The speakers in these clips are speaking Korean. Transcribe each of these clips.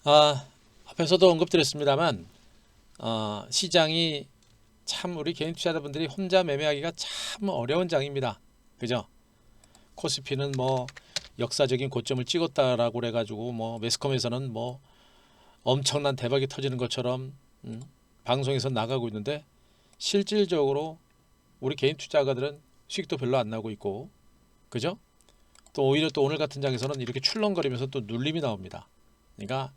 앞에서도 언급드렸습니다만 시장이 참 우리 개인 투자자분들이 혼자 매매하기가 참 어려운 장입니다. 그죠? 코스피는 뭐 역사적인 고점을 찍었다라고 그래가지고 뭐 매스컴에서는 뭐 엄청난 대박이 터지는 것처럼 방송에서 나가고 있는데 실질적으로 우리 개인 투자가들은 수익도 별로 안 나고 있고, 그죠? 또 오히려 또 오늘 같은 장에서는 이렇게 출렁거리면서 또 눌림이 나옵니다. 그러니까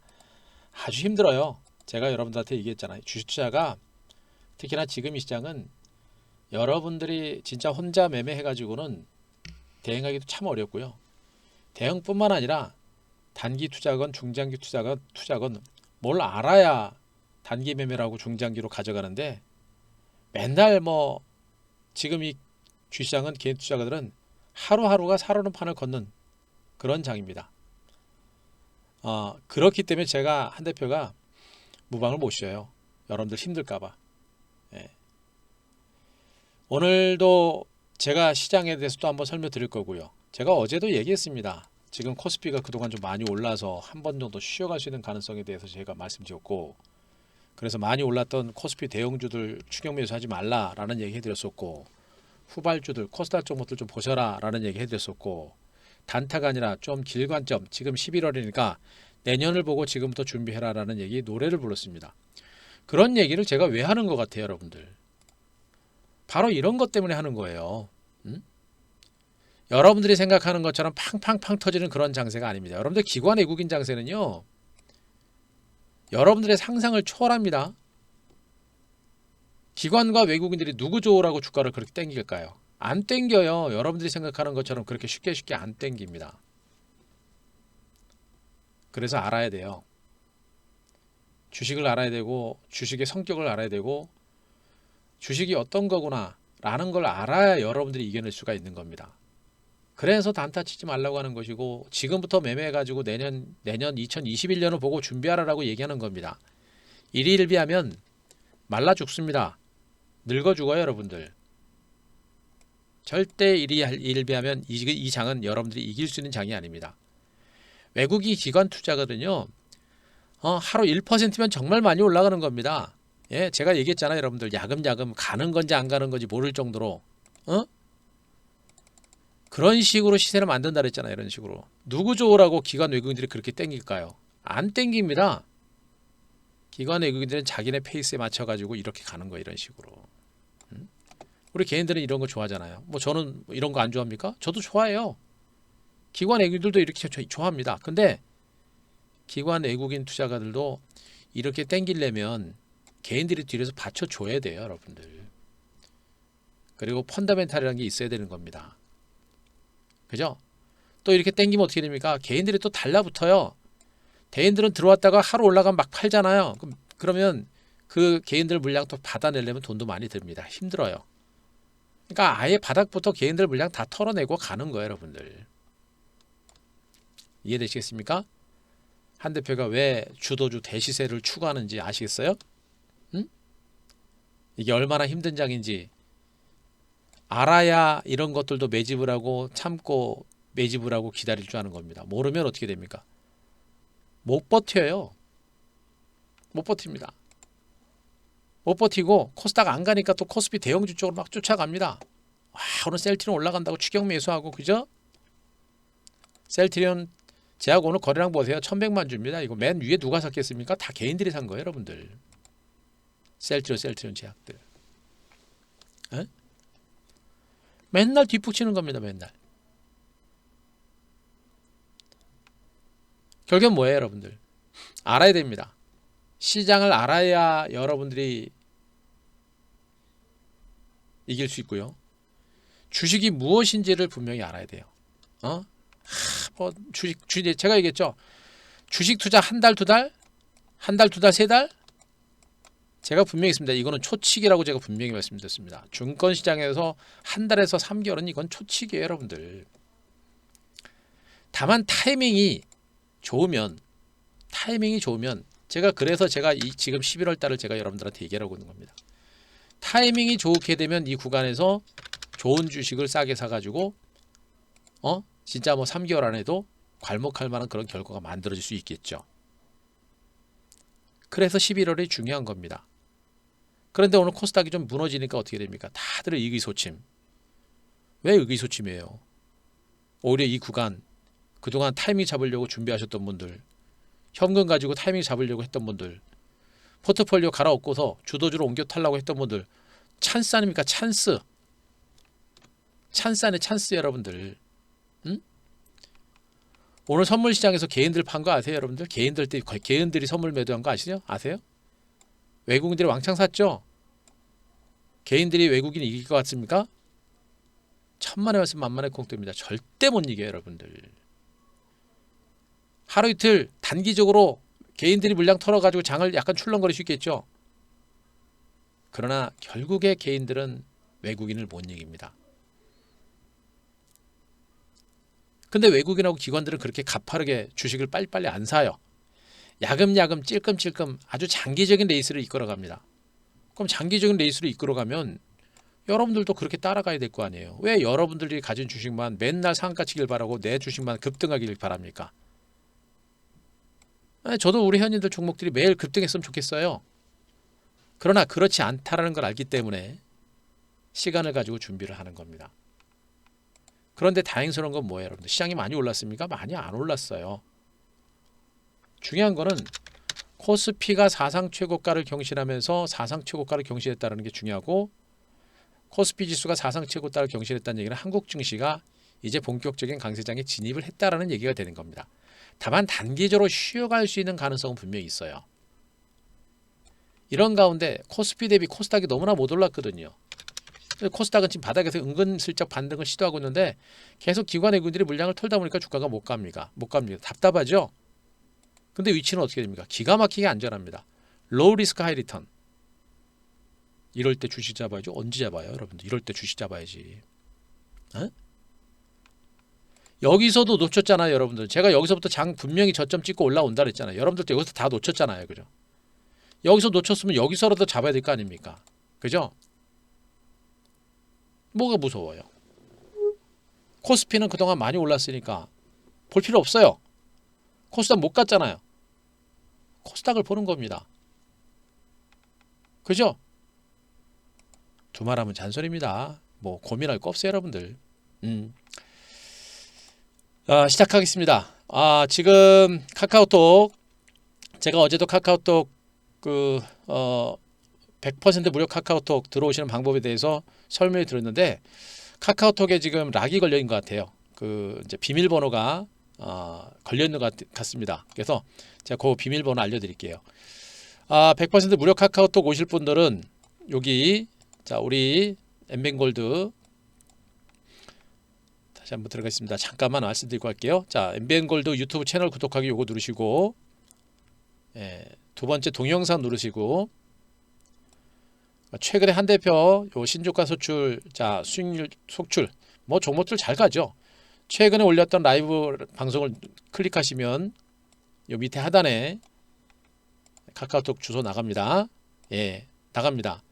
아주 힘들어요. 제가 여러분들한테 얘기했잖아요. 주식 투자가 특히나 지금 이 시장은 여러분들이 진짜 혼자 매매해가지고는 대응하기도 참 어렵고요. 대응뿐만 아니라 단기 투자건 중장기 투자건 뭘 알아야 단기 매매라고 중장기로 가져가는데, 맨날 뭐 지금 이 주시장은 개인 투자가들은 하루하루가 살아오는 판을 걷는 그런 장입니다. 그렇기 때문에 제가 한 대표가 무방을 못 쉬어요. 여러분들 힘들까봐. 예. 오늘도 제가 시장에 대해서 또 한번 설명드릴 거고요. 제가 어제도 얘기했습니다. 지금 코스피가 그동안 좀 많이 올라서 한 번 정도 쉬어갈 수 있는 가능성에 대해서 제가 말씀드렸고, 그래서 많이 올랐던 코스피 대형주들 추격 매수하지 말라라는 얘기 해드렸었고, 후발주들 코스닥 쪽 것들 좀 보셔라라는 얘기 해드렸었고, 단타가 아니라 좀 길관점, 지금 11월이니까 내년을 보고 지금부터 준비해라라는 얘기, 노래를 불렀습니다. 그런 얘기를 제가 왜 하는 것 같아요, 여러분들? 바로 이런 것 때문에 하는 거예요. 여러분들이 생각하는 것처럼 팡팡팡 터지는 그런 장세가 아닙니다. 여러분들 기관 외국인 장세는요, 여러분들의 상상을 초월합니다. 기관과 외국인들이 누구 좋으라고 주가를 그렇게 땡길까요? 안 땡겨요. 여러분들이 생각하는 것처럼 그렇게 쉽게 안 땡깁니다. 그래서 알아야 돼요. 주식을 알아야 되고, 주식의 성격을 알아야 되고, 주식이 어떤 거구나 라는 걸 알아야 여러분들이 이겨낼 수가 있는 겁니다. 그래서 단타 치지 말라고 하는 것이고, 지금부터 매매해가지고 내년 2021년을 보고 준비하라고 얘기하는 겁니다. 일희일비하면 말라 죽습니다. 늙어 죽어요, 여러분들. 절대 일희일비하면 이 장은 여러분들이 이길 수 있는 장이 아닙니다. 외국인 기관 투자거든요. 하루 1%면 정말 많이 올라가는 겁니다. 예, 제가 얘기했잖아요, 여러분들. 야금야금 가는 건지 안 가는 건지 모를 정도로 그런 식으로 시세를 만든다 그랬잖아요. 이런 식으로. 누구 좋으라고 기관 외국인들이 그렇게 땡길까요? 안 땡깁니다. 기관 외국인들은 자기네 페이스에 맞춰가지고 이렇게 가는 거예요. 이런 식으로. 우리 개인들은 이런 거 좋아하잖아요. 뭐 저는 이런 거 안 좋아합니까? 저도 좋아해요. 기관 외국인들도 이렇게 좋아합니다. 근데 기관 외국인 투자가들도 이렇게 땡기려면 개인들이 뒤에서 받쳐줘야 돼요, 여러분들. 그리고 펀더멘탈이라는 게 있어야 되는 겁니다. 그죠? 또 이렇게 땡기면 어떻게 됩니까? 개인들이 또 달라붙어요. 대인들은 들어왔다가 하루 올라가면 막 팔잖아요. 그러면 그 개인들 물량 또 받아내려면 돈도 많이 듭니다. 힘들어요. 그러니까 아예 바닥부터 개인들 물량 다 털어내고 가는 거예요, 여러분들. 이해되시겠습니까? 한 대표가 왜 주도주 대시세를 추구하는지 아시겠어요? 이게 얼마나 힘든 장인지 알아야 이런 것들도 매집을 하고 참고 매집을 하고 기다릴 줄 아는 겁니다. 모르면 어떻게 됩니까? 못 버텨요. 못 버팁니다. 못 버티고 코스닥 안 가니까 또 코스피 대형주 쪽으로 막 쫓아갑니다. 와, 오늘 셀트리온 올라간다고 추격 매수하고, 그죠? 셀트리온 제하고 오늘 거래량 보세요. 1100만 주입니다. 이거 맨 위에 누가 샀겠습니까? 다 개인들이 산 거예요, 여러분들. 셀트리온 제약들. 에? 맨날 뒷북치는 겁니다. 맨날. 결국은 뭐예요, 여러분들? 알아야 됩니다. 시장을 알아야 여러분들이 이길 수 있고요. 주식이 무엇인지를 분명히 알아야 돼요. 뭐 주식 제가 얘기했죠. 주식 투자 한 달, 두 달, 세 달. 제가 분명히 있습니다. 이거는 초치기라고 제가 분명히 말씀드렸습니다. 증권 시장에서 한 달에서 3개월은 이건 초치기예요, 여러분들. 다만 타이밍이 좋으면 그래서 제가 지금 11월 달을 제가 여러분들한테 얘기하고 있는 겁니다. 타이밍이 좋게 되면 이 구간에서 좋은 주식을 싸게 사가지고 진짜 뭐 3개월 안에도 괄목할 만한 그런 결과가 만들어질 수 있겠죠. 그래서 11월이 중요한 겁니다. 그런데 오늘 코스닥이 좀 무너지니까 어떻게 됩니까? 다들 의기소침. 왜 의기소침이에요? 오히려 이 구간 그동안 타이밍 잡으려고 준비하셨던 분들, 현금 가지고 타이밍 잡으려고 했던 분들, 포트폴리오 갈아엎고서 주도주로 옮겨 타려고 했던 분들, 찬스 아닙니까? 찬스. 찬스 안에 찬스 여러분들. 응? 오늘 선물 시장에서 개인들 판 거 아세요, 여러분들? 개인들이 선물 매도한 거 아시죠? 아세요? 외국인들이 왕창 샀죠? 개인들이 외국인 이길 것 같습니까? 천만의 말씀 만만의 콩떡입니다. 절대 못 이겨요, 여러분들. 하루 이틀 단기적으로 개인들이 물량 털어가지고 장을 약간 출렁거릴 수 있겠죠. 그러나 결국에 개인들은 외국인을 못 이깁니다. 근데 외국인하고 기관들은 그렇게 가파르게 주식을 빨리빨리 안 사요. 야금야금 찔끔찔끔 아주 장기적인 레이스를 이끌어갑니다. 그럼 장기적인 레이스를 이끌어가면 여러분들도 그렇게 따라가야 될 거 아니에요. 왜 여러분들이 가진 주식만 맨날 상한가 치길 바라고 내 주식만 급등하길 바랍니까? 저도 우리 현인들 종목들이 매일 급등했으면 좋겠어요. 그러나 그렇지 않다라는 걸 알기 때문에 시간을 가지고 준비를 하는 겁니다. 그런데 다행스러운 건 뭐예요, 여러분들? 시장이 많이 올랐습니까? 많이 안 올랐어요. 중요한 거는 코스피가 사상 최고가를 경신하면서 사상 최고가를 경신했다는 게 중요하고, 코스피 지수가 사상 최고가를 경신했다는 얘기는 한국 증시가 이제 본격적인 강세장에 진입을 했다라는 얘기가 되는 겁니다. 다만 단기적으로 쉬어갈 수 있는 가능성은 분명히 있어요. 이런 가운데 코스피 대비 코스닥이 너무나 못 올랐거든요. 코스닥은 지금 바닥에서 은근슬쩍 반등을 시도하고 있는데 계속 기관 외국인들이 물량을 털다 보니까 주가가 못 갑니다. 답답하죠? 근데 위치는 어떻게 됩니까? 기가 막히게 안전합니다. 로우 리스크 하이 리턴. 이럴 때 주식 잡아야죠. 언제 잡아요, 여러분들? 이럴 때 주식 잡아야지. 에? 여기서도 놓쳤잖아요, 여러분들. 제가 여기서부터 장 분명히 저점 찍고 올라온다 그랬잖아요. 여러분들도 여기서 다 놓쳤잖아요, 그죠? 여기서 놓쳤으면 여기서라도 잡아야 될 거 아닙니까? 그죠? 뭐가 무서워요? 코스피는 그동안 많이 올랐으니까 볼 필요 없어요. 코스닥 못 갔잖아요. 코스닥을 보는 겁니다. 그죠? 두말하면 잔소리입니다. 뭐 고민할 거 없어요, 여러분들. 시작하겠습니다. 지금 카카오톡, 제가 어제도 카카오톡 100% 무료 카카오톡 들어오시는 방법에 대해서 설명을 드렸는데, 카카오톡에 지금 락이 걸려 있는 것 같아요. 이제 비밀번호가 걸려 있는 것 같습니다. 그래서 제가 그 비밀번호 알려드릴게요. 100% 무료 카카오톡 오실 분들은 여기, 자, 우리 엠벤골드 다시 한번 들어가겠습니다. 잠깐만 말씀드리고 할게요. 자, 엠벤골드 유튜브 채널 구독하기 요거 누르시고, 두 번째 동영상 누르시고, 최근에 한 대표 요 신주가 소출, 자, 수익률 속출, 뭐 종목들 잘 가죠. 최근에 올렸던 라이브 방송을 클릭하시면 요 밑에 하단에 카카오톡 주소 나갑니다. 나갑니다.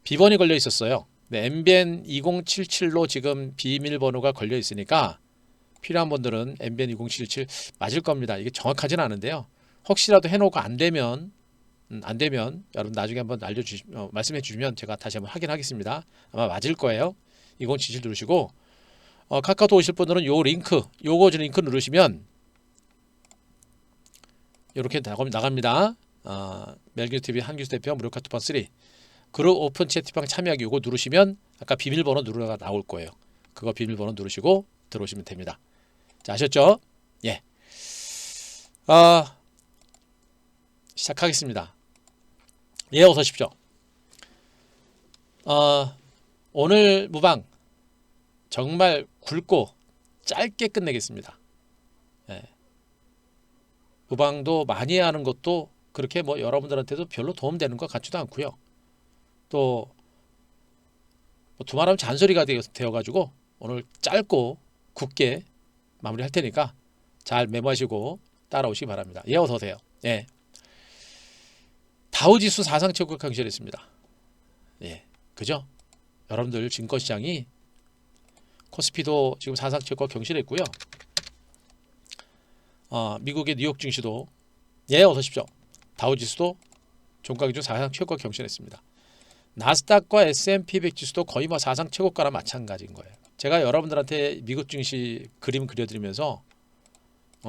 비번이 걸려 있었어요. MBN 2077로 지금 비밀번호가 걸려 있으니까 필요한 분들은 MBN 2077 맞을 겁니다. 이게 정확하진 않은데요. 혹시라도 해놓고 안 되면 여러분 나중에 한번 말씀해 주시면 제가 다시 한번 확인하겠습니다. 아마 맞을 거예요. 2077 누르시고, 카카오톡 오실 분들은 요거 링크 누르시면 이렇게 나갑니다. 멜기TV 한규수 대표 무료 카톡방 3 그룹 오픈 채팅방 참여하기 요거 누르시면 아까 비밀번호 누르다가 나올 거예요. 그거 비밀번호 누르시고 들어오시면 됩니다. 자, 아셨죠? 예. 시작하겠습니다. 어서 오십시오. 오늘 무방 정말 굵고 짧게 끝내겠습니다. 무방도 많이 하는 것도 그렇게 뭐 여러분들한테도 별로 도움되는 것 같지도 않고요. 또 두말하면 잔소리가 되어가지고 오늘 짧고 굵게 마무리할 테니까 잘 메모하시고 따라오시기 바랍니다. 어서 오세요. 다우지수 사상 최고가 경신했습니다. 그죠? 여러분들 증권시장이 코스피도 지금 사상 최고가 경신했고요. 미국의 뉴욕 증시도 어서 오십시오. 다우지수도 종가 기준 사상 최고가 경신했습니다. 나스닥과 S&P 100 지수도 거의 뭐 사상 최고가랑 마찬가지인 거예요. 제가 여러분들한테 미국 증시 그림 그려드리면서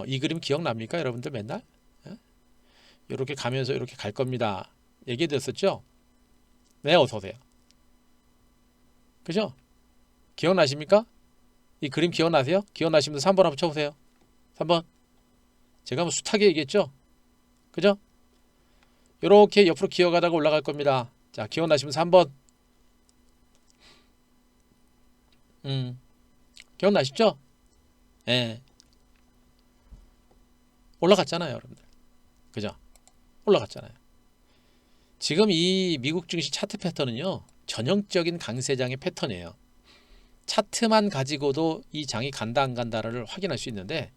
이 그림 기억납니까? 여러분들 맨날? 이렇게 가면서 이렇게 갈 겁니다. 얘기해 드렸었죠? 네, 어서 오세요. 그죠? 기억나십니까? 이 그림 기억나세요? 기억나시면 3번 한번 쳐보세요. 3번. 제가 뭐 숱하게 얘기했죠? 그죠? 이렇게 옆으로 기어가다가 올라갈 겁니다. 자, 기억나시면 3번. 기억나시죠? 예. 올라갔잖아요, 여러분들. 그죠? 올라갔잖아요. 지금 이 미국 증시 차트 패턴은요, 전형적인 강세장의 패턴이에요. 차트만 가지고도 이 장이 간다 안 간다를 확인할 수 있는데,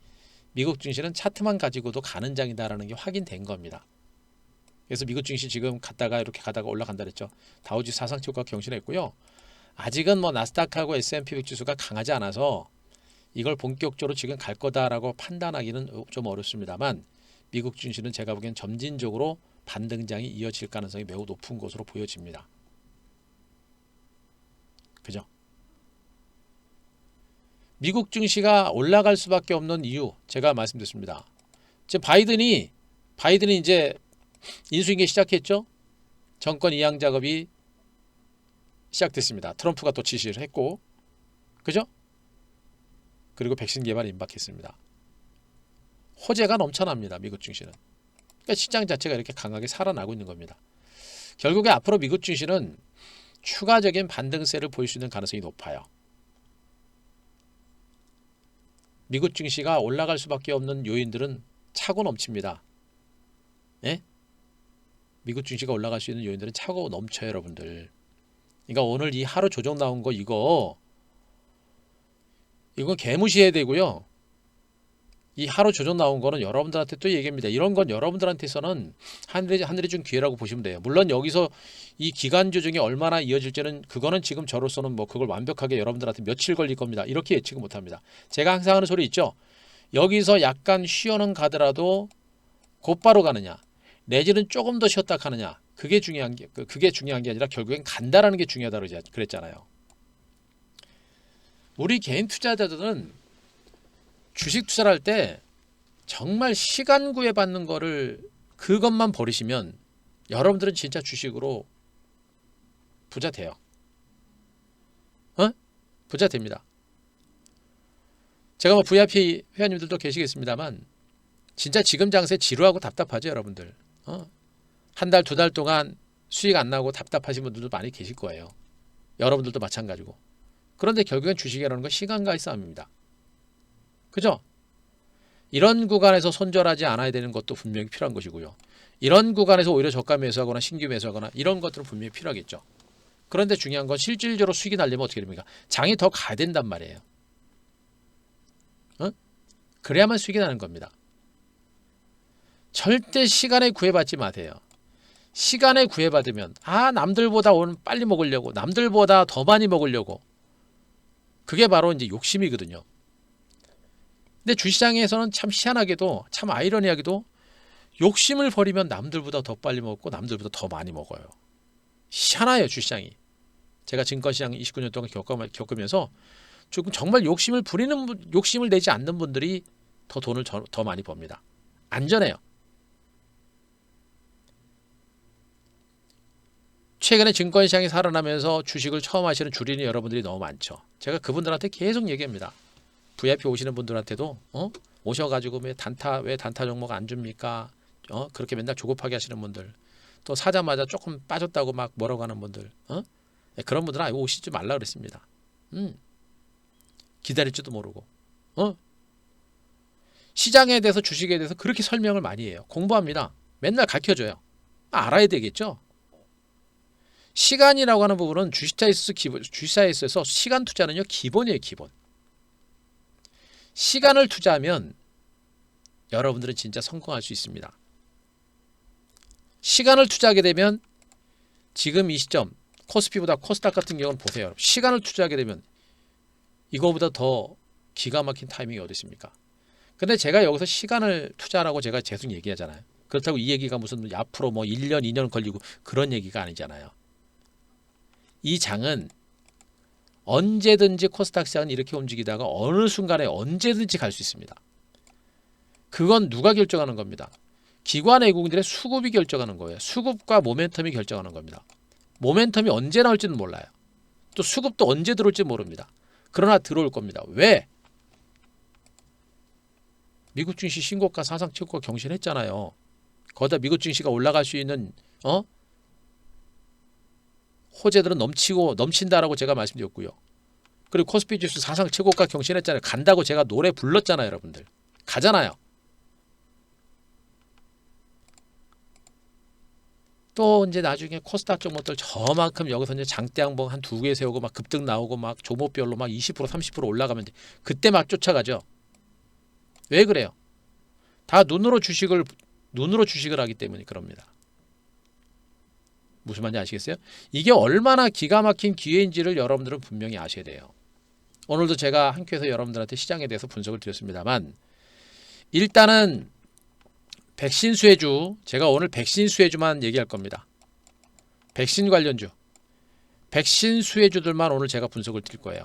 미국 증시는 차트만 가지고도 가는 장이다라는 게 확인된 겁니다. 그래서 미국 증시 지금 갔다가 이렇게 가다가 올라간다 그랬죠. 다우지수 사상 최고가 경신했고요. 아직은 뭐 나스닥하고 S&P 100 지수가 강하지 않아서 이걸 본격적으로 지금 갈 거다라고 판단하기는 좀 어렵습니다만, 미국 증시는 제가 보기엔 점진적으로 반등장이 이어질 가능성이 매우 높은 것으로 보여집니다. 그죠? 미국 증시가 올라갈 수밖에 없는 이유 제가 말씀드렸습니다. 지금 바이든이 이제 인수인계 시작했죠. 정권 이양 작업이 시작됐습니다. 트럼프가 또 지시를 했고, 그죠? 그리고 백신 개발 임박했습니다. 호재가 넘쳐납니다. 미국 증시는. 그러니까 시장 자체가 이렇게 강하게 살아나고 있는 겁니다. 결국에 앞으로 미국 증시는 추가적인 반등세를 보일 수 있는 가능성이 높아요. 미국 증시가 올라갈 수밖에 없는 요인들은 차고 넘칩니다. 예? 미국 증시가 올라갈 수 있는 요인들은 차고 넘쳐요, 여러분들. 그러니까 오늘 이 하루 조정 나온 거 이건 개무시해야 되고요. 이 하루 조정 나온 거는 여러분들한테 또 얘기합니다. 이런 건 여러분들한테서는 하늘이 준 기회라고 보시면 돼요. 물론 여기서 이 기간 조정이 얼마나 이어질지는 그거는 지금 저로서는 뭐 그걸 완벽하게 여러분들한테 며칠 걸릴 겁니다. 이렇게 예측은 못합니다. 제가 항상 하는 소리 있죠. 여기서 약간 쉬어는 가더라도 곧바로 가느냐, 내지는 조금 더 쉬었다 가느냐, 그게 중요한 게 아니라 결국엔 간다라는 게 중요하다고 그랬잖아요. 우리 개인 투자자들은 주식 투자를 할 때 정말 시간 구애받는 거를 그것만 버리시면 여러분들은 진짜 주식으로 부자 돼요. 부자 됩니다. 제가 뭐 VIP 회원님들도 계시겠습니다만 진짜 지금 장세 지루하고 답답하죠, 여러분들. 한 달, 두 달 동안 수익 안 나고 답답하신 분들도 많이 계실 거예요. 여러분들도 마찬가지고. 그런데 결국엔 주식이라는 건 시간과의 싸움입니다. 그죠? 이런 구간에서 손절하지 않아야 되는 것도 분명히 필요한 것이고요. 이런 구간에서 오히려 저가 매수하거나 신규 매수하거나 이런 것들은 분명히 필요하겠죠. 그런데 중요한 건 실질적으로 수익이 날려면 어떻게 됩니까? 장이 더 가야 된단 말이에요. 그래야만 수익이 나는 겁니다. 절대 시간에 구애받지 마세요. 시간에 구애받으면 남들보다 오늘 빨리 먹으려고, 남들보다 더 많이 먹으려고, 그게 바로 이제 욕심이거든요. 근데 주시장에서는 참 희한하게도, 참 아이러니하게도 욕심을 버리면 남들보다 더 빨리 먹고 남들보다 더 많이 먹어요. 희한해요, 주시장이. 제가 증권시장 29년 동안 겪으면서 조금 정말 욕심을 내지 않는 분들이 더 돈을 더 많이 법니다. 안전해요. 최근에 증권시장이 살아나면서 주식을 처음 하시는 주린이 여러분들이 너무 많죠. 제가 그분들한테 계속 얘기합니다. VIP 오시는 분들한테도 오셔가지고 왜 단타 종목 안 줍니까? 그렇게 맨날 조급하게 하시는 분들, 또 사자마자 조금 빠졌다고 막 뭐라고 하는 분들, 그런 분들은 오시지 말라 그랬습니다. 기다릴지도 모르고, 시장에 대해서, 주식에 대해서 그렇게 설명을 많이 해요. 공부합니다. 맨날 가르쳐줘요. 알아야 되겠죠. 시간이라고 하는 부분은 주식사에 있어서 시간 투자는요 기본이에요, 기본. 시간을 투자하면 여러분들은 진짜 성공할 수 있습니다. 시간을 투자하게 되면 지금 이 시점 코스피보다 코스닥 같은 경우는 보세요. 시간을 투자하게 되면 이거보다 더 기가 막힌 타이밍이 어디 있습니까? 근데 제가 여기서 시간을 투자라고 제가 계속 얘기하잖아요. 그렇다고 이 얘기가 무슨 앞으로 뭐 1년, 2년 걸리고 그런 얘기가 아니잖아요. 이 장은 언제든지 코스닥 시장은 이렇게 움직이다가 어느 순간에 언제든지 갈 수 있습니다. 그건 누가 결정하는 겁니다. 기관 외국인들의 수급이 결정하는 거예요. 수급과 모멘텀이 결정하는 겁니다. 모멘텀이 언제 나올지는 몰라요. 또 수급도 언제 들어올지 모릅니다. 그러나 들어올 겁니다. 왜? 미국 증시 신고가 사상 최고가 경신했잖아요. 거기다 미국 증시가 올라갈 수 있는 호재들은 넘친다라고 제가 말씀드렸고요. 그리고 코스피 지수 사상 최고가 경신했잖아요. 간다고 제가 노래 불렀잖아요, 여러분들. 가잖아요. 또 이제 나중에 코스닥 쪽 것들 저만큼 여기서 이제 장대 양봉 한 2개 세우고 막 급등 나오고 막 종목별로 막 20% 30% 올라가면 그때 막 쫓아가죠. 왜 그래요? 다 눈으로 주식을 하기 때문에 그럽니다. 무슨 말인지 아시겠어요? 이게 얼마나 기가 막힌 기회인지를 여러분들은 분명히 아셔야 돼요. 오늘도 제가 한 큐에서 여러분들한테 시장에 대해서 분석을 드렸습니다만 일단은 백신 수혜주, 제가 오늘 백신 수혜주만 얘기할 겁니다. 백신 관련주, 백신 수혜주들만 오늘 제가 분석을 드릴 거예요.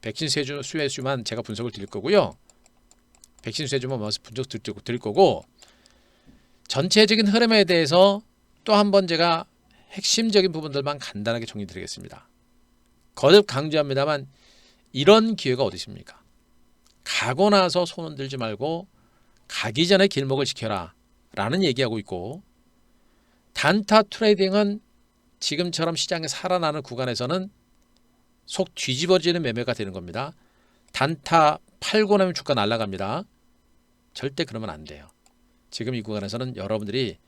백신 수혜주만 제가 분석을 드릴 거고요. 백신 수혜주만 분석 드릴 거고 전체적인 흐름에 대해서 또 한 번 제가 핵심적인 부분들만 간단하게 정리드리겠습니다. 거듭 강조합니다만 이런 기회가 어디 있습니까? 가고 나서 손 흔들지 말고 가기 전에 길목을 지켜라 라는 얘기하고 있고 단타 트레이딩은 지금처럼 시장에 살아나는 구간에서는 속 뒤집어지는 매매가 되는 겁니다. 단타 팔고 나면 주가 날아갑니다. 절대 그러면 안 돼요. 지금 이 구간에서는 여러분들이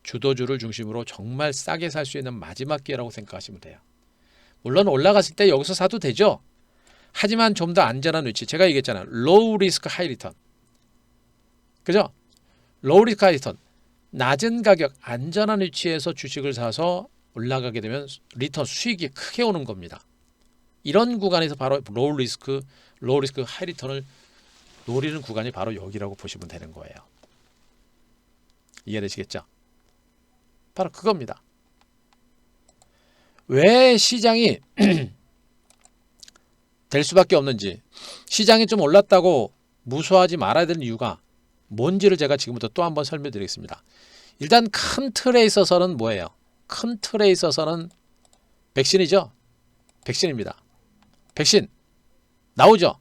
주도주를 중심으로 정말 싸게 살 수 있는 마지막 기회라고 생각하시면 돼요. 물론 올라갔을 때 여기서 사도 되죠. 하지만 좀 더 안전한 위치. 제가 얘기했잖아요. 로우 리스크 하이 리턴. 그죠? 로우 리스크 하이 리턴. 낮은 가격 안전한 위치에서 주식을 사서 올라가게 되면 리턴 수익이 크게 오는 겁니다. 이런 구간에서 바로 로우 리스크 하이 리턴을 노리는 구간이 바로 여기라고 보시면 되는 거예요. 이해되시겠죠? 바로 그겁니다. 왜 시장이 될 수밖에 없는지, 시장이 좀 올랐다고 무서워하지 말아야 되는 이유가 뭔지를 제가 지금부터 또 한번 설명드리겠습니다. 일단 큰 틀에 있어서는 뭐예요? 큰 틀에 있어서는 백신이죠. 백신입니다. 백신 나오죠.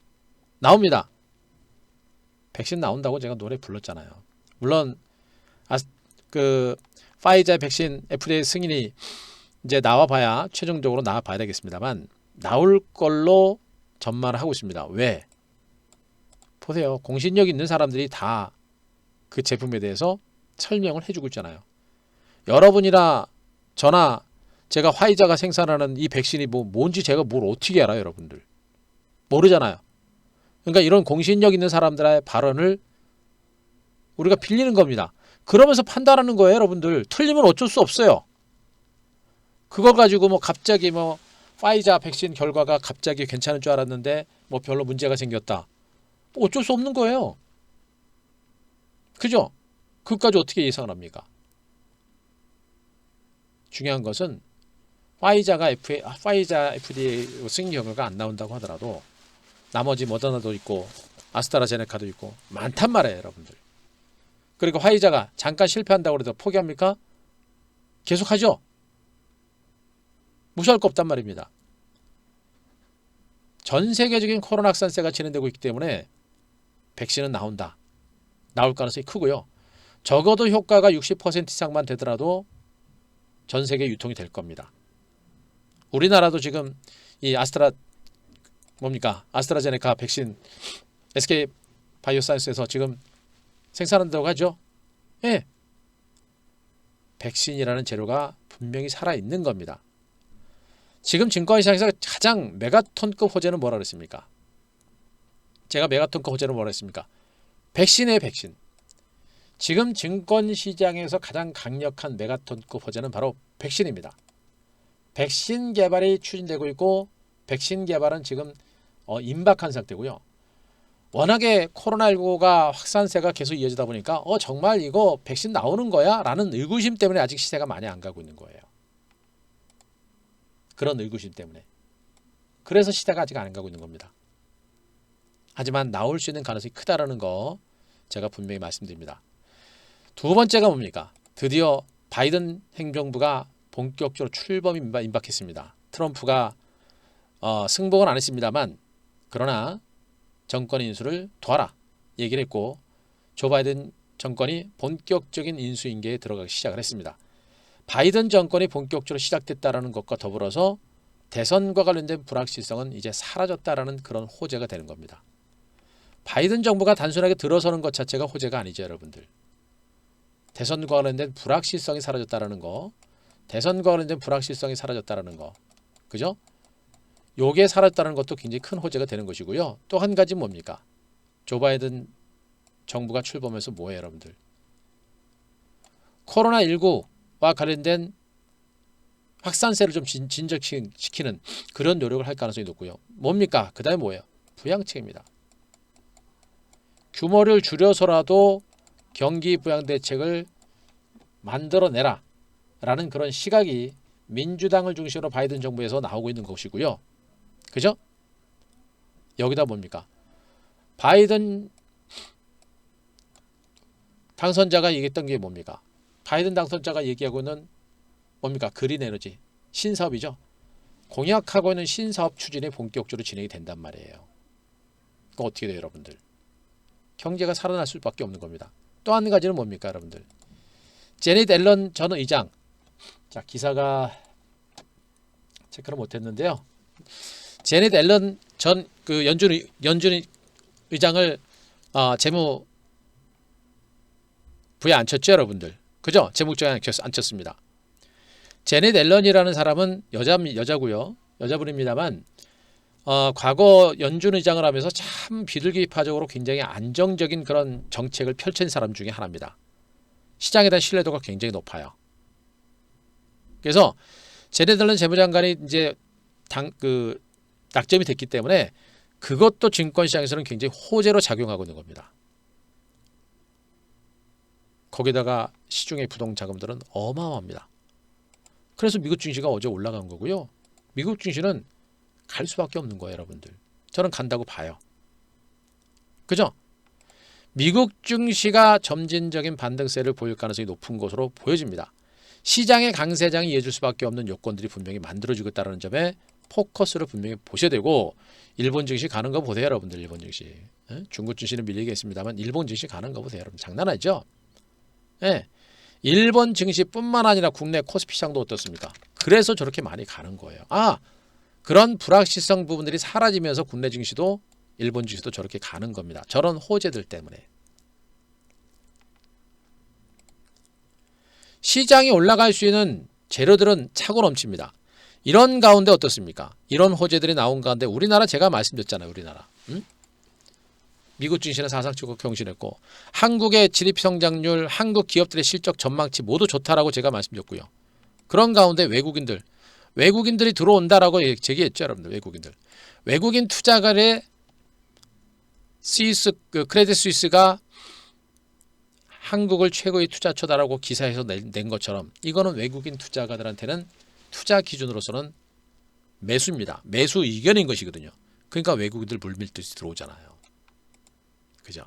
나옵니다. 백신 나온다고 제가 노래 불렀잖아요. 물론 파이자 백신 FDA 승인이 이제 나와봐야 최종적으로 나와봐야 되겠습니다만 나올 걸로 전망을 하고 있습니다. 왜? 보세요. 공신력 있는 사람들이 다 그 제품에 대해서 설명을 해주고 있잖아요. 여러분이나 저나 제가 화이자가 생산하는 이 백신이 뭔지 제가 뭘 어떻게 알아요, 여러분들? 모르잖아요. 그러니까 이런 공신력 있는 사람들의 발언을 우리가 빌리는 겁니다. 그러면서 판단하는 거예요, 여러분들. 틀리면 어쩔 수 없어요. 그걸 가지고 갑자기 파이자 백신 결과가 갑자기 괜찮은 줄 알았는데 별로 문제가 생겼다. 어쩔 수 없는 거예요. 그죠? 그것까지 어떻게 예상을 합니까? 중요한 것은 파이자 FDA 승인 결과가 안 나온다고 하더라도 나머지 모더나도 있고 아스트라제네카도 있고 많단 말이에요, 여러분들. 그리고 화이자가 잠깐 실패한다고 해서 포기합니까? 계속하죠. 무시할 거 없단 말입니다. 전 세계적인 코로나 확산세가 진행되고 있기 때문에 백신은 나온다. 나올 가능성이 크고요. 적어도 효과가 60% 이상만 되더라도 전 세계 유통이 될 겁니다. 우리나라도 지금 이 아스트라제네카 백신 SK 바이오사이언스에서 지금 생산한다고 하죠. 예. 백신이라는 재료가 분명히 살아있는 겁니다. 지금 증권시장에서 가장 메가톤급 호재는 뭐라 그랬습니까? 제가 메가톤급 호재는 뭐라 했습니까? 백신이에요, 백신. 지금 증권시장에서 가장 강력한 메가톤급 호재는 바로 백신입니다. 백신 개발이 추진되고 있고 백신 개발은 지금 임박한 상태고요. 워낙에 코로나19가 확산세가 계속 이어지다 보니까 정말 이거 백신 나오는 거야? 라는 의구심 때문에 아직 시세가 많이 안 가고 있는 거예요. 그런 의구심 때문에. 그래서 시세가 아직 안 가고 있는 겁니다. 하지만 나올 수 있는 가능성이 크다라는 거 제가 분명히 말씀드립니다. 두 번째가 뭡니까? 드디어 바이든 행정부가 본격적으로 출범이 임박했습니다. 트럼프가 승복은 안 했습니다만 그러나 정권 인수를 도와라 얘기를 했고 조 바이든 정권이 본격적인 인수인계에 들어가기 시작을 했습니다. 바이든 정권이 본격적으로 시작됐다는 것과 더불어서 대선과 관련된 불확실성은 이제 사라졌다라는 그런 호재가 되는 겁니다. 바이든 정부가 단순하게 들어서는 것 자체가 호재가 아니죠, 여러분들. 대선과 관련된 불확실성이 사라졌다라는 거, 대선과 관련된 불확실성이 사라졌다라는 거, 그죠? 요게 사라졌다는 것도 굉장히 큰 호재가 되는 것이고요. 또 한 가지 뭡니까? 조 바이든 정부가 출범해서 뭐예요, 여러분들? 코로나19와 관련된 확산세를 좀 진정시키는 그런 노력을 할 가능성이 높고요. 뭡니까? 그 다음에 뭐예요? 부양책입니다. 규모를 줄여서라도 경기 부양 대책을 만들어내라 라는 그런 시각이 민주당을 중심으로 바이든 정부에서 나오고 있는 것이고요. 그죠? 여기다 뭡니까? 바이든 당선자가 얘기했던 게 뭡니까? 바이든 당선자가 얘기하고는 뭡니까? 그린 에너지, 신사업이죠. 공약하고 있는 신사업 추진이 본격적으로 진행이 된단 말이에요. 그럼 어떻게 돼요, 여러분들? 경제가 살아날 수밖에 없는 겁니다. 또 한 가지는 뭡니까, 여러분들? 제닛 앨런 전 의장. 자, 기사가 체크를 못했는데요. 제닛 앨런 전 그 연준 의장을 재무부에 앉혔죠, 여러분들. 그죠? 재무부에 앉혔습니다. 제닛 앨런이라는 사람은 여자고요. 여자분입니다만 과거 연준 의장을 하면서 참 비둘기파적으로 굉장히 안정적인 그런 정책을 펼친 사람 중에 하나입니다. 시장에 대한 신뢰도가 굉장히 높아요. 그래서 제닛 앨런 재무장관이 이제 낙점이 됐기 때문에 그것도 증권시장에서는 굉장히 호재로 작용하고 있는 겁니다. 거기다가 시중의 부동자금들은 어마어마합니다. 그래서 미국 증시가 어제 올라간 거고요. 미국 증시는 갈 수밖에 없는 거예요, 여러분들. 저는 간다고 봐요. 그죠? 미국 증시가 점진적인 반등세를 보일 가능성이 높은 것으로 보여집니다. 시장의 강세장이 이어질 수밖에 없는 요건들이 분명히 만들어지고 있다는 점에 포커스를 분명히 보셔야 되고 일본 증시 가는 거 보세요, 여러분들. 일본 증시. 중국 증시는 밀리겠습니다만 일본 증시 가는 거 보세요, 여러분. 장난 아니죠? 예. 일본 증시뿐만 아니라 국내 코스피 시장도 어떻습니까? 그래서 저렇게 많이 가는 거예요. 그런 불확실성 부분들이 사라지면서 국내 증시도 일본 증시도 저렇게 가는 겁니다. 저런 호재들 때문에. 시장이 올라갈 수 있는 재료들은 차고 넘칩니다. 이런 가운데 어떻습니까? 이런 호재들이 나온 가운데 우리나라 제가 말씀드렸잖아요. 우리나라. 미국 증시는 사상 최고 경신했고 한국의 GDP 성장률, 한국 기업들의 실적 전망치 모두 좋다라고 제가 말씀드렸고요. 그런 가운데 외국인들이 들어온다라고 제기했죠, 여러분들. 외국인 투자가의 크레딧 스위스가 한국을 최고의 투자처다라고 기사에서 낸 것처럼 이거는 외국인 투자가들한테는 투자 기준으로서는 매수입니다. 매수 의견인 것이거든요. 그러니까 외국인들 물밀듯이 들어오잖아요. 그죠?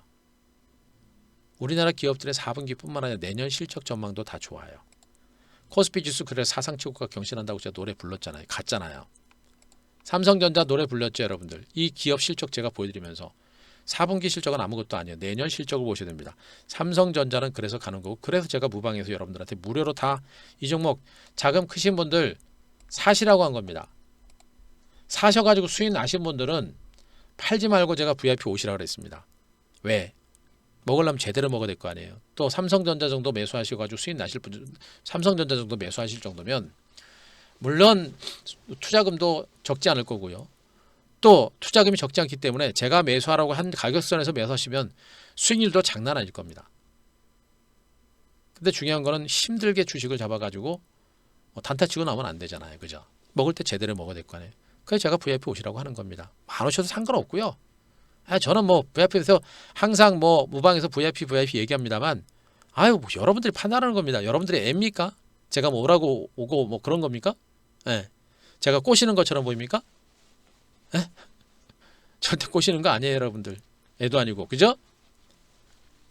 우리나라 기업들의 4분기뿐만 아니라 내년 실적 전망도 다 좋아요. 코스피 지수 그래서 사상 최고가 경신한다고 제가 노래 불렀잖아요. 갔잖아요. 삼성전자 노래 불렀죠, 여러분들. 이 기업 실적 제가 보여드리면서 4분기 실적은 아무것도 아니에요. 내년 실적을 보셔야 됩니다. 삼성전자는 그래서 가는 거고 그래서 제가 무방에서 여러분들한테 무료로 다 이 종목 자금 크신 분들 사시라고 한 겁니다. 사셔가지고 수익 나신 분들은 팔지 말고 제가 VIP 오시라고 그랬습니다. 왜? 먹으려면 제대로 먹어야 될 거 아니에요. 또 삼성전자 정도 매수하셔가지고 수익 나실 분들 삼성전자 정도 매수하실 정도면 물론 투자금도 적지 않을 거고요. 또 투자금이 적지 않기 때문에 제가 매수하라고 한 가격선에서 매수하시면 수익률도 장난 아닐 겁니다. 근데 중요한 거는 힘들게 주식을 잡아가지고 단타 치고 나오면 안 되잖아요. 그죠? 먹을 때 제대로 먹어야 될 거 아니에요. 그래서 제가 VIP 오시라고 하는 겁니다. 안 오셔도 상관없고요. 저는 뭐 VIP에서 항상 뭐 무방에서 VIP 얘기합니다만, 뭐 여러분들이 판단하는 겁니다. 여러분들이 애입니까? 제가 뭐 오라고 오고 뭐 그런 겁니까? 예. 제가 꼬시는 것처럼 보입니까? 예? 절대 꼬시는 거 아니에요, 여러분들. 애도 아니고, 그죠?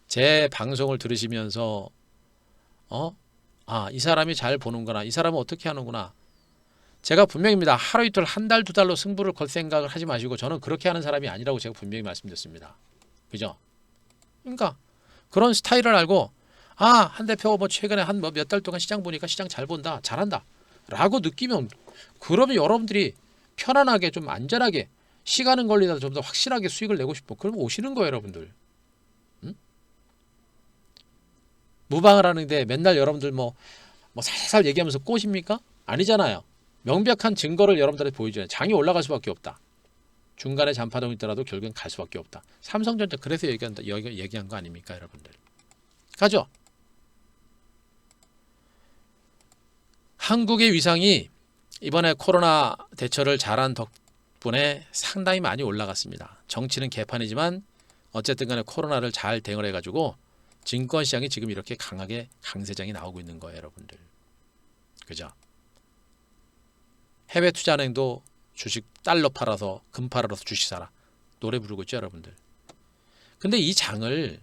제 방송을 들으시면서 이 사람이 잘 보는구나, 이 사람은 어떻게 하는구나. 제가 분명입니다. 하루 이틀 한 달 두 달로 승부를 걸 생각을 하지 마시고, 저는 그렇게 하는 사람이 아니라고 제가 분명히 말씀드렸습니다. 그죠? 그러니까 그런 스타일을 알고, 한 대표 뭐 최근에 한 몇 달 동안 시장 보니까 시장 잘 본다, 잘한다 라고 느끼면, 그러면 여러분들이 편안하게 좀 안전하게 시간은 걸리더라도 좀 더 확실하게 수익을 내고 싶어, 그러면 오시는 거예요, 여러분들. 무방을 하는데 맨날 여러분들 뭐 살살 얘기하면서 꼬십니까? 아니잖아요. 명백한 증거를 여러분들한테 보여줘요. 장이 올라갈 수밖에 없다. 중간에 잔파동이 있더라도 결국엔 갈 수밖에 없다. 삼성전자 그래서 얘기한 거 아닙니까, 여러분들? 가죠. 한국의 위상이 이번에 코로나 대처를 잘한 덕분에 상당히 많이 올라갔습니다. 정치는 개판이지만 어쨌든 간에 코로나를 잘 대응을 해가지고 증권시장이 지금 이렇게 강하게 강세장이 나오고 있는 거예요, 여러분들. 그죠? 해외 투자은행도 주식 달러 팔아서 금 팔아서 주식 사라 노래 부르고 있죠, 여러분들. 근데 이 장을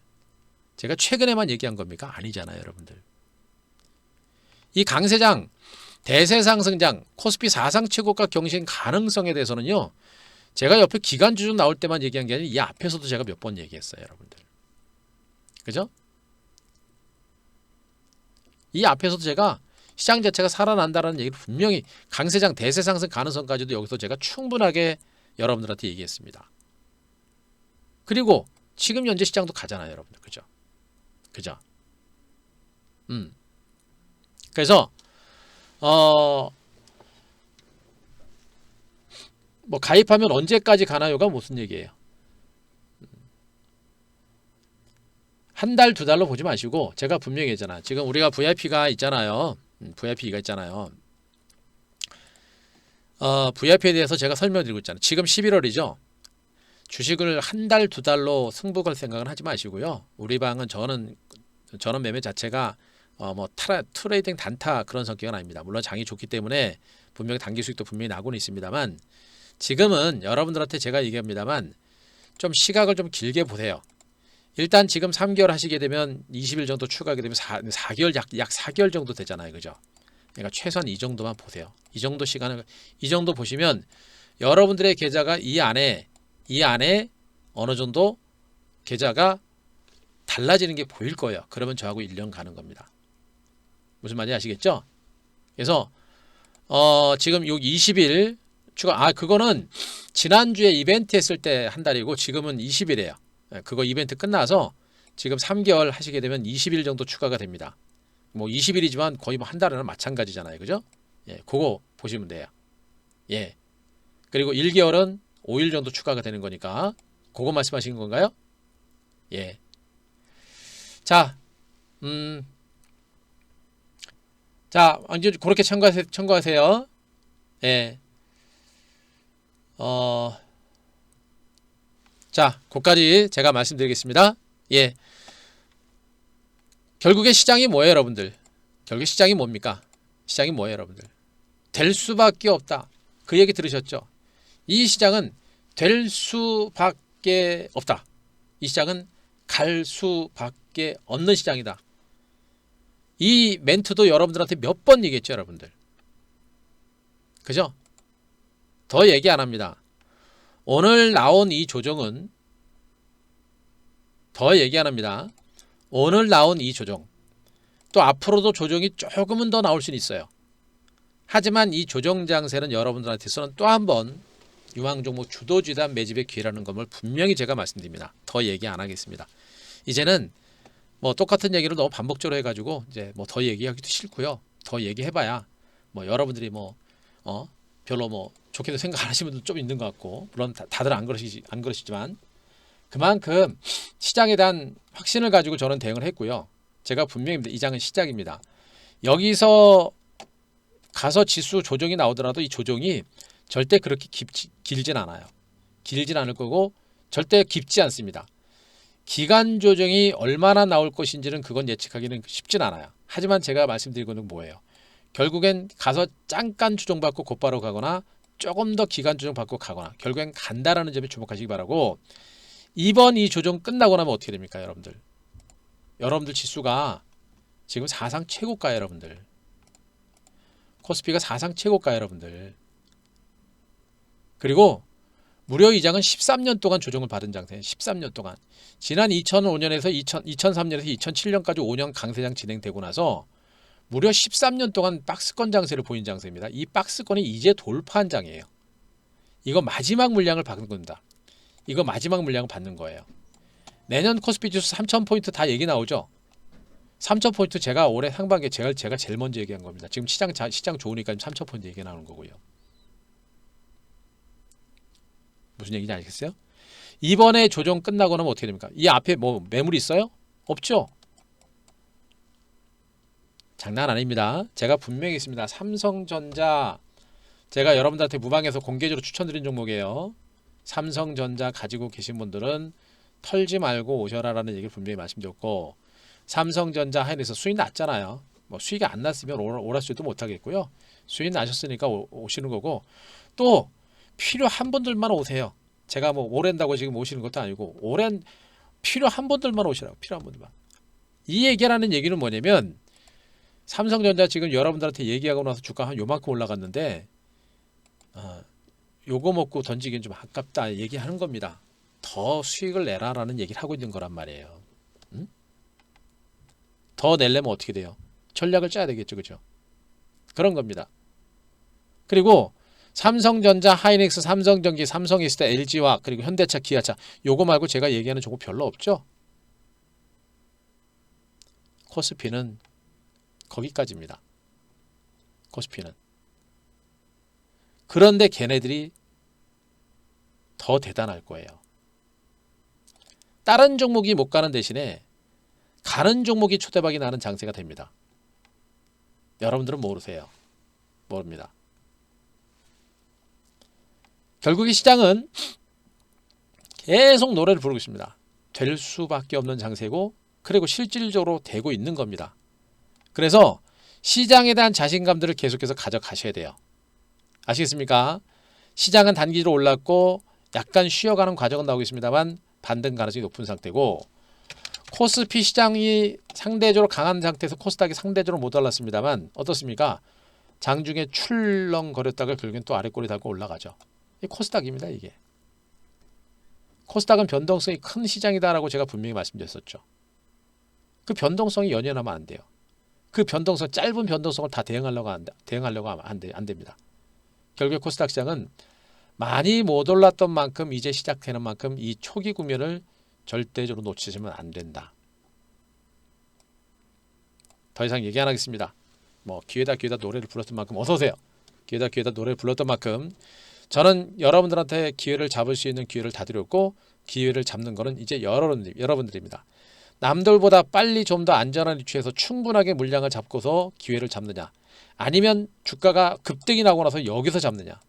제가 최근에만 얘기한 겁니까? 아니잖아요, 여러분들. 이 강세장, 대세상승장, 코스피 사상 최고가 경신 가능성에 대해서는요, 제가 옆에 기관주주 나올 때만 얘기한 게 아니라 이 앞에서도 제가 몇 번 얘기했어요, 여러분들. 그죠? 이 앞에서도 제가 시장 자체가 살아난다는 얘기를 분명히 강세장 대세상승 가능성까지도 여기서 제가 충분하게 여러분들한테 얘기했습니다. 그리고 지금 현재 시장도 가잖아요, 여러분들. 그죠? 그죠? 그래서 뭐 가입하면 언제까지 가나요가 무슨 얘기예요? 한 달, 두 달로 보지 마시고, 제가 분명히 했잖아. 지금 우리가 VIP가 있잖아요. VIP가 있잖아요. VIP에 대해서 제가 설명드리고 있잖아요. 지금 11월이죠. 주식을 한 달, 두 달로 승부 걸 생각은 하지 마시고요. 우리 방은 저는 매매 자체가 트레이딩 단타 그런 성격은 아닙니다. 물론 장이 좋기 때문에 분명히 단기 수익도 분명히 나고는 있습니다만, 지금은 여러분들한테 제가 얘기합니다만 좀 시각을 좀 길게 보세요. 일단 지금 3개월 하시게 되면 20일 정도 추가하게 되면 4개월 약 4개월 정도 되잖아요, 그죠? 그러니까 최소한 이 정도만 보세요. 이 정도 시간을, 이 정도 보시면 여러분들의 계좌가 이 안에 어느 정도 계좌가 달라지는 게 보일 거예요. 그러면 저하고 1년 가는 겁니다. 무슨 말인지 아시겠죠? 그래서 지금 요 20일 추가, 그거는 지난주에 이벤트 했을 때 한 달이고 지금은 20일이에요. 그거 이벤트 끝나서 지금 3개월 하시게 되면 20일 정도 추가가 됩니다. 뭐 20일이지만 거의 뭐 한 달은 마찬가지잖아요, 그죠? 그거 보시면 돼요. 그리고 1개월은 5일 정도 추가가 되는 거니까 그거 말씀하신 건가요? 자, 이제 그렇게 참고하세요. 자, 그까지 제가 말씀드리겠습니다. 결국에 시장이 뭐예요, 여러분들? 결국에 시장이 뭡니까? 시장이 뭐예요, 여러분들? 될 수밖에 없다. 그 얘기 들으셨죠? 이 시장은 될 수밖에 없다. 이 시장은 갈 수밖에 없는 시장이다. 이 멘트도 여러분들한테 몇 번 얘기했죠, 여러분들. 그죠? 더 얘기 안 합니다. 오늘 나온 이 조정은 더 얘기 안 합니다. 오늘 나온 이 조정, 또 앞으로도 조정이 조금은 더 나올 수는 있어요. 하지만 이 조정 장세는 여러분들한테서는 또 한 번 유황종목 주도주단 매집의 기회라는 것을 분명히 제가 말씀드립니다. 더 얘기 안 하겠습니다. 이제는 뭐 똑같은 얘기를 너무 반복적으로 해가지고 이제 뭐 더 얘기하기도 싫고요. 더 얘기해봐야 뭐 여러분들이 별로 뭐 좋게도 생각 안 하시는 분도 좀 있는 것 같고, 물론 다들 안 그러시지만 그만큼 시장에 대한 확신을 가지고 저는 대응을 했고요. 제가 분명히 이 장은 시작입니다. 여기서 가서 지수 조정이 나오더라도 이 조정이 절대 그렇게 길진 않아요. 길진 않을 거고, 절대 깊지 않습니다. 기간 조정이 얼마나 나올 것인지는 그건 예측하기는 쉽진 않아요. 하지만 제가 말씀드리고는 뭐예요? 결국엔 가서 잠깐 조정받고 곧바로 가거나 조금 더 기간 조정받고 가거나 결국엔 간다라는 점에 주목하시기 바라고, 이번 이 조정 끝나고 나면 어떻게 됩니까 여러분들? 여러분들 지수가 지금 사상 최고가예요 여러분들. 코스피가 사상 최고가예요 여러분들. 그리고 무려 이 장은 13년 동안 조정을 받은 장세예요. 13년 동안. 지난 2005년에서 2003년에서 2007년까지 5년 강세장 진행되고 나서 무려 13년 동안 박스권 장세를 보인 장세입니다. 이 박스권이 이제 돌파한 장이에요. 이거 마지막 물량을 받는 겁니다. 이거 마지막 물량을 받는 거예요. 내년 코스피 지수 3,000포인트 다 얘기 나오죠. 3,000포인트 제가 올해 상반기에 제가 제일 먼저 얘기한 겁니다. 지금 시장 좋으니까 3,000포인트 얘기 나오는 거고요. 무슨 얘기인지 아시겠어요? 이번에 조정 끝나고 나면 어떻게 됩니까? 이 앞에 뭐 매물이 있어요? 없죠? 장난 아닙니다. 제가 분명히 있습니다. 삼성전자, 제가 여러분들한테 무방에서 공개적으로 추천드린 종목이에요. 삼성전자 가지고 계신 분들은 털지 말고 오셔라라는 얘기를 분명히 말씀드렸고, 삼성전자 하이닉스 수익 났잖아요. 뭐 수익이 안 났으면 오라수도 못하겠고요. 수익 나셨으니까 오시는 거고, 또 필요한 분들만 오세요. 제가 뭐 오랜다고 지금 오시는 것도 아니고, 오랜 필요한 분들만 오시라고. 필요한 분들만. 이 얘기라는 얘기는 뭐냐면, 삼성전자 지금 여러분들한테 얘기하고 나서 주가 한 요만큼 올라갔는데 요거 먹고 던지기는 좀 아깝다 얘기하는 겁니다. 더 수익을 내라라는 얘기를 하고 있는 거란 말이에요. 응? 더 내려면 어떻게 돼요? 전략을 짜야 되겠죠, 그죠? 그런 겁니다. 그리고 삼성전자, 하이닉스, 삼성전기, 삼성이스타, LG화학, 그리고 현대차, 기아차, 요거 말고 제가 얘기하는 종목 별로 없죠? 코스피는 거기까지입니다. 코스피는. 그런데 걔네들이 더 대단할 거예요. 다른 종목이 못 가는 대신에 가는 종목이 초대박이 나는 장세가 됩니다. 여러분들은 모르세요. 모릅니다. 결국 이 시장은 계속 노래를 부르고 있습니다. 될 수밖에 없는 장세고, 그리고 실질적으로 되고 있는 겁니다. 그래서 시장에 대한 자신감들을 계속해서 가져가셔야 돼요. 아시겠습니까? 시장은 단기로 올랐고 약간 쉬어가는 과정은 나오고 있습니다만 반등 가능성이 높은 상태고, 코스피 시장이 상대적으로 강한 상태에서 코스닥이 상대적으로 못 올랐습니다만 어떻습니까? 장중에 출렁거렸다가 결국엔 또 아래꼬리 달고 올라가죠. 이 코스닥입니다. 이게. 코스닥은 변동성이 큰 시장이다라고 제가 분명히 말씀드렸었죠. 그 변동성이 연연하면 안 돼요. 그 변동성, 짧은 변동성을 다 대응하려고 하면 안 됩니다. 결국 코스닥 시장은 많이 못 올랐던 만큼 이제 시작되는 만큼 이 초기 국면을 절대적으로 놓치시면 안 된다. 더 이상 얘기 안 하겠습니다. 뭐 기회다 노래를 불렀던 만큼 어서 오세요. 기회다 노래를 불렀던 만큼 저는 여러분들한테 기회를 잡을 수 있는 기회를 다 드렸고, 기회를 잡는 거는 이제 여러분들입니다. 남들보다 빨리 좀 더 안전한 위치에서 충분하게 물량을 잡고서 기회를 잡느냐, 아니면 주가가 급등이 나고 나서 여기서 잡느냐,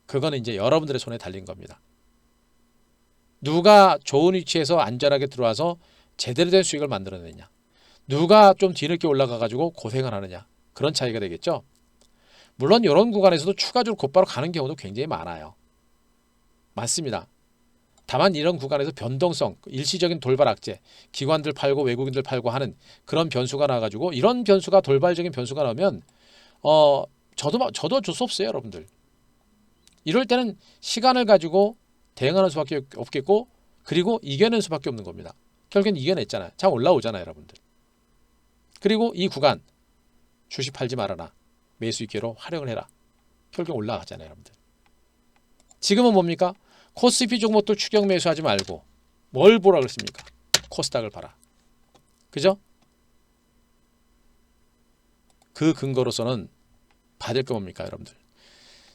그거는 이제 여러분들의 손에 달린 겁니다. 누가 좋은 위치에서 안전하게 들어와서 제대로 된 수익을 만들어내냐, 누가 좀 뒤늦게 올라가 가지고 고생을 하느냐, 그런 차이가 되겠죠. 물론 이런 구간에서도 추가적으로 곧바로 가는 경우도 굉장히 많아요. 많습니다. 다만 이런 구간에서 변동성, 일시적인 돌발 악재, 기관들 팔고 외국인들 팔고 하는 그런 변수가 나와가지고, 이런 변수가 돌발적인 변수가 나오면 저도 어쩔 수 없어요 여러분들. 이럴 때는 시간을 가지고 대응하는 수밖에 없겠고, 그리고 이겨낼 수밖에 없는 겁니다. 결국엔 이겨냈잖아요. 자, 올라오잖아요 여러분들. 그리고 이 구간 주식 팔지 말아라, 매수 기회로 활용을 해라. 결국 올라가잖아요 여러분들. 지금은 뭡니까? 코스피 종목도 추격 매수하지 말고 뭘 보라 그랬습니까? 코스닥을 봐라. 그죠? 그 근거로서는 받을 게 뭡니까 여러분들?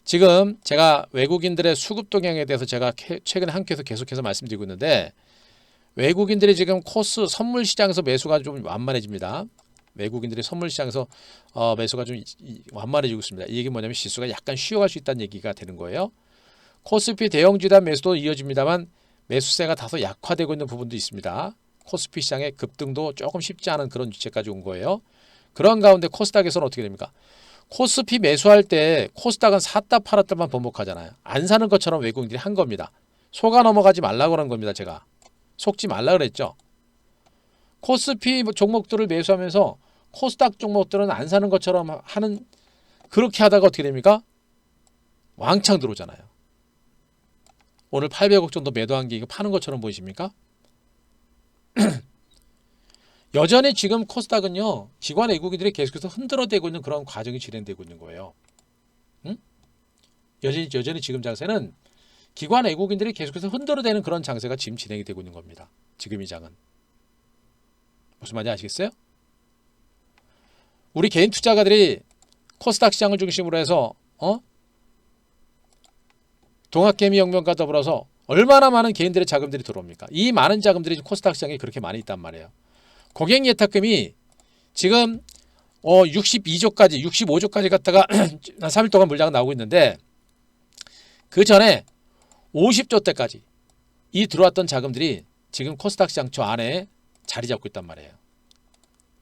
지금 제가 외국인들의 수급 동향에 대해서 제가 최근에 한 큐에서 계속해서 말씀드리고 있는데, 외국인들이 지금 선물 시장에서 매수가 좀 완만해집니다. 외국인들이 선물 시장에서 매수가 좀 완만해지고 있습니다. 이 얘기는 뭐냐면 지수가 약간 쉬어갈 수 있다는 얘기가 되는 거예요. 코스피 대형주단 매수도 이어집니다만 매수세가 다소 약화되고 있는 부분도 있습니다. 코스피 시장의 급등도 조금 쉽지 않은 그런 주체까지 온 거예요. 그런 가운데 코스닥에서는 어떻게 됩니까? 코스피 매수할 때 코스닥은 샀다 팔았다만 번복하잖아요. 안 사는 것처럼 외국인들이 한 겁니다. 속아 넘어가지 말라고 하는 겁니다. 제가 속지 말라 그랬죠. 코스피 종목들을 매수하면서 코스닥 종목들은 안 사는 것처럼 하는, 그렇게 하다가 어떻게 됩니까? 왕창 들어오잖아요. 오늘 800억 정도 매도한 게 이거 파는 것처럼 보이십니까? 여전히 지금 코스닥은요, 기관 외국인들이 계속해서 흔들어대고 있는 그런 과정이 진행되고 있는 거예요. 응? 여전히 지금 장세는 기관 외국인들이 계속해서 흔들어대는 그런 장세가 지금 진행이 되고 있는 겁니다. 지금 이 장은. 무슨 말인지 아시겠어요? 우리 개인 투자가들이 코스닥 시장을 중심으로 해서 동학개미혁명과 더불어서 얼마나 많은 개인들의 자금들이 들어옵니까? 이 많은 자금들이 코스닥 시장에 그렇게 많이 있단 말이에요. 고객 예탁금이 지금 62조까지 65조까지 갔다가 한 3일 동안 물량 나오고 있는데, 그 전에 50조 대까지 이 들어왔던 자금들이 지금 코스닥 시장 저 안에 자리 잡고 있단 말이에요.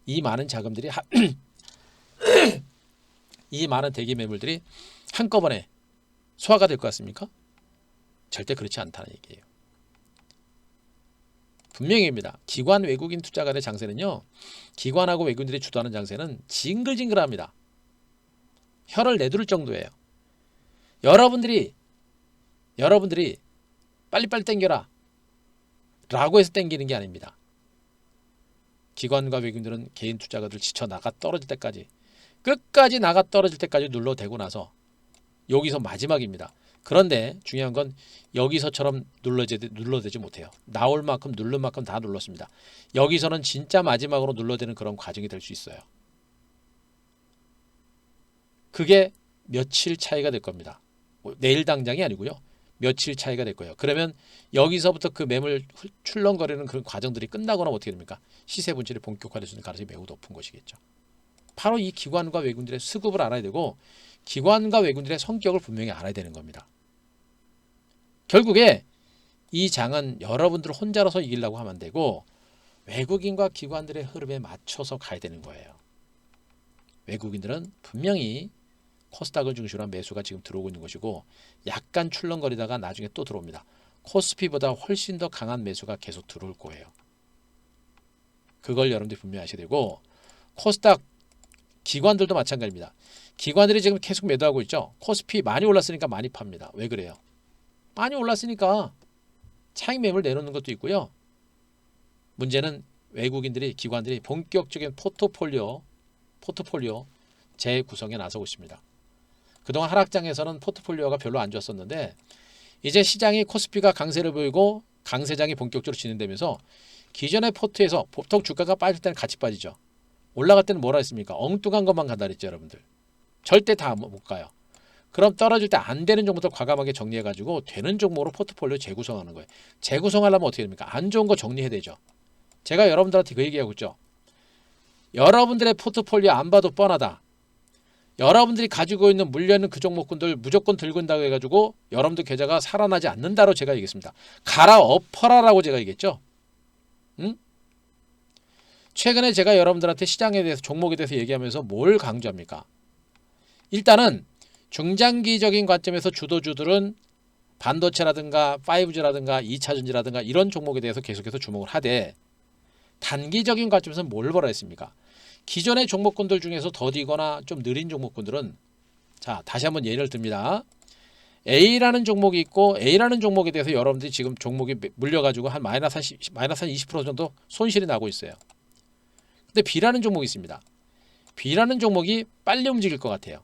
이 많은 자금들이 이 많은 대기 매물들이 한꺼번에 소화가 될 것 같습니까? 절대 그렇지 않다는 얘기예요. 분명히입니다. 기관 외국인 투자가의 장세는요, 기관하고 외국인들이 주도하는 장세는 징글징글합니다. 혀를 내두를 정도예요. 여러분들이 빨리빨리 땡겨라 라고 해서 땡기는 게 아닙니다. 기관과 외국인들은 개인 투자가들 지쳐 나가 떨어질 때까지, 끝까지 나가 떨어질 때까지 눌러대고 나서 여기서 마지막입니다. 그런데 중요한 건 여기서처럼 눌러대지 못해요. 나올 만큼 누를 만큼 다 눌렀습니다. 여기서는 진짜 마지막으로 눌러대는 그런 과정이 될 수 있어요. 그게 며칠 차이가 될 겁니다. 내일 당장이 아니고요. 며칠 차이가 될 거예요. 그러면 여기서부터 그 매물 출렁거리는 그런 과정들이 끝나거나 어떻게 됩니까? 시세 분출이 본격화될 수 있는 가능성이 매우 높은 것이겠죠. 바로 이 기관과 외국인들의 수급을 알아야 되고, 기관과 외국인들의 성격을 분명히 알아야 되는 겁니다. 결국에 이 장은 여러분들 혼자라서 이기려고 하면 안 되고, 외국인과 기관들의 흐름에 맞춰서 가야 되는 거예요. 외국인들은 분명히 코스닥을 중심으로 한 매수가 지금 들어오고 있는 것이고, 약간 출렁거리다가 나중에 또 들어옵니다. 코스피보다 훨씬 더 강한 매수가 계속 들어올 거예요. 그걸 여러분들이 분명히 아셔야 되고, 코스닥 기관들도 마찬가지입니다. 기관들이 지금 계속 매도하고 있죠. 코스피 많이 올랐으니까 많이 팝니다. 왜 그래요? 많이 올랐으니까 차익 매물 내놓는 것도 있고요. 문제는 외국인들이, 기관들이 본격적인 포트폴리오 재구성에 나서고 있습니다. 그동안 하락장에서는 포트폴리오가 별로 안 좋았었는데, 이제 시장이 코스피가 강세를 보이고 강세장이 본격적으로 진행되면서 기존의 포트에서 보통 주가가 빠질 때는 같이 빠지죠. 올라갈 때는 뭐라 했습니까? 엉뚱한 것만 간다 그랬죠, 여러분들. 절대 다 못 가요. 그럼 떨어질 때 안 되는 종목부터 과감하게 정리해가지고 되는 종목으로 포트폴리오 재구성하는 거예요. 재구성하려면 어떻게 됩니까? 안 좋은 거 정리해야 되죠. 제가 여러분들한테 그 얘기하고 있죠. 여러분들의 포트폴리오 안 봐도 뻔하다. 여러분들이 가지고 있는 물려있는 그 종목군들 무조건 들고 온다고 해가지고 여러분들 계좌가 살아나지 않는다로 제가 얘기했습니다. 갈아엎어라라고 제가 얘기했죠. 응? 최근에 제가 여러분들한테 시장에 대해서, 종목에 대해서 얘기하면서 뭘 강조합니까? 일단은 중장기적인 관점에서 주도주들은 반도체라든가 5G라든가 2차전지라든가 이런 종목에 대해서 계속해서 주목을 하되, 단기적인 관점에서는 뭘 보라 했습니까? 기존의 종목군들 중에서 더디거나 좀 느린 종목군들은, 자, 다시 한번 예를 듭니다. A라는 종목이 있고, A라는 종목에 대해서 여러분들이 지금 종목이 물려가지고 한 마이너스 20% 정도 손실이 나고 있어요. 근데 B라는 종목이 있습니다. B라는 종목이 빨리 움직일 것 같아요.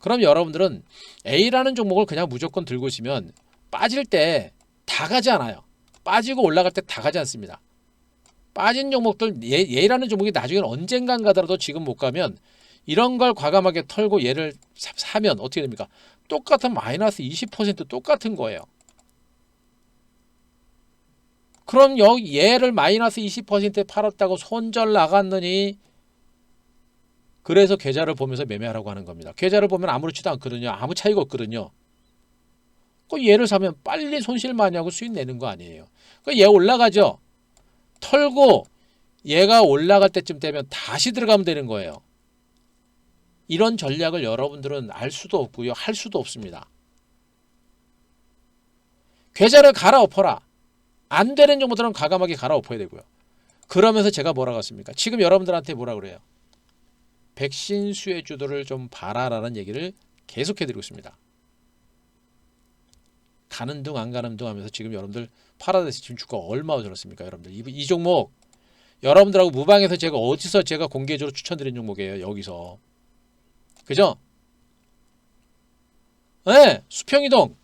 그럼 여러분들은 A라는 종목을 그냥 무조건 들고 있으면 빠질 때 다 가지 않아요. 빠지고 올라갈 때 다 가지 않습니다. 빠진 종목들, 얘라는 종목이 나중에 언젠간 가더라도 지금 못 가면 이런 걸 과감하게 털고 얘를 사면 어떻게 됩니까? 똑같은 마이너스 20% 똑같은 거예요. 그럼 여기 얘를 마이너스 20%에 팔았다고 손절 나갔느니, 그래서 계좌를 보면서 매매하라고 하는 겁니다. 계좌를 보면 아무렇지도 않거든요. 아무 차이가 없거든요. 그 얘를 사면 빨리 손실 많이 하고 수익 내는 거 아니에요. 그 얘 올라가죠. 털고 얘가 올라갈 때쯤 되면 다시 들어가면 되는 거예요. 이런 전략을 여러분들은 알 수도 없고요. 할 수도 없습니다. 계좌를 갈아엎어라. 안 되는 정보들은 과감하게 갈아엎어야 되고요. 그러면서 제가 뭐라고 했습니까? 지금 여러분들한테 뭐라 그래요? 백신 수혜주들을 좀 봐라라는 얘기를 계속해드리고 있습니다. 가는 둥 안 가는 둥 하면서 지금 여러분들 파라다이스 지금 주가 얼마나 들었습니까? 여러분들 이 종목 여러분들하고 무방에서 제가 어디서 제가 공개적으로 추천드린 종목이에요. 여기서. 그죠? 네, 수평이동.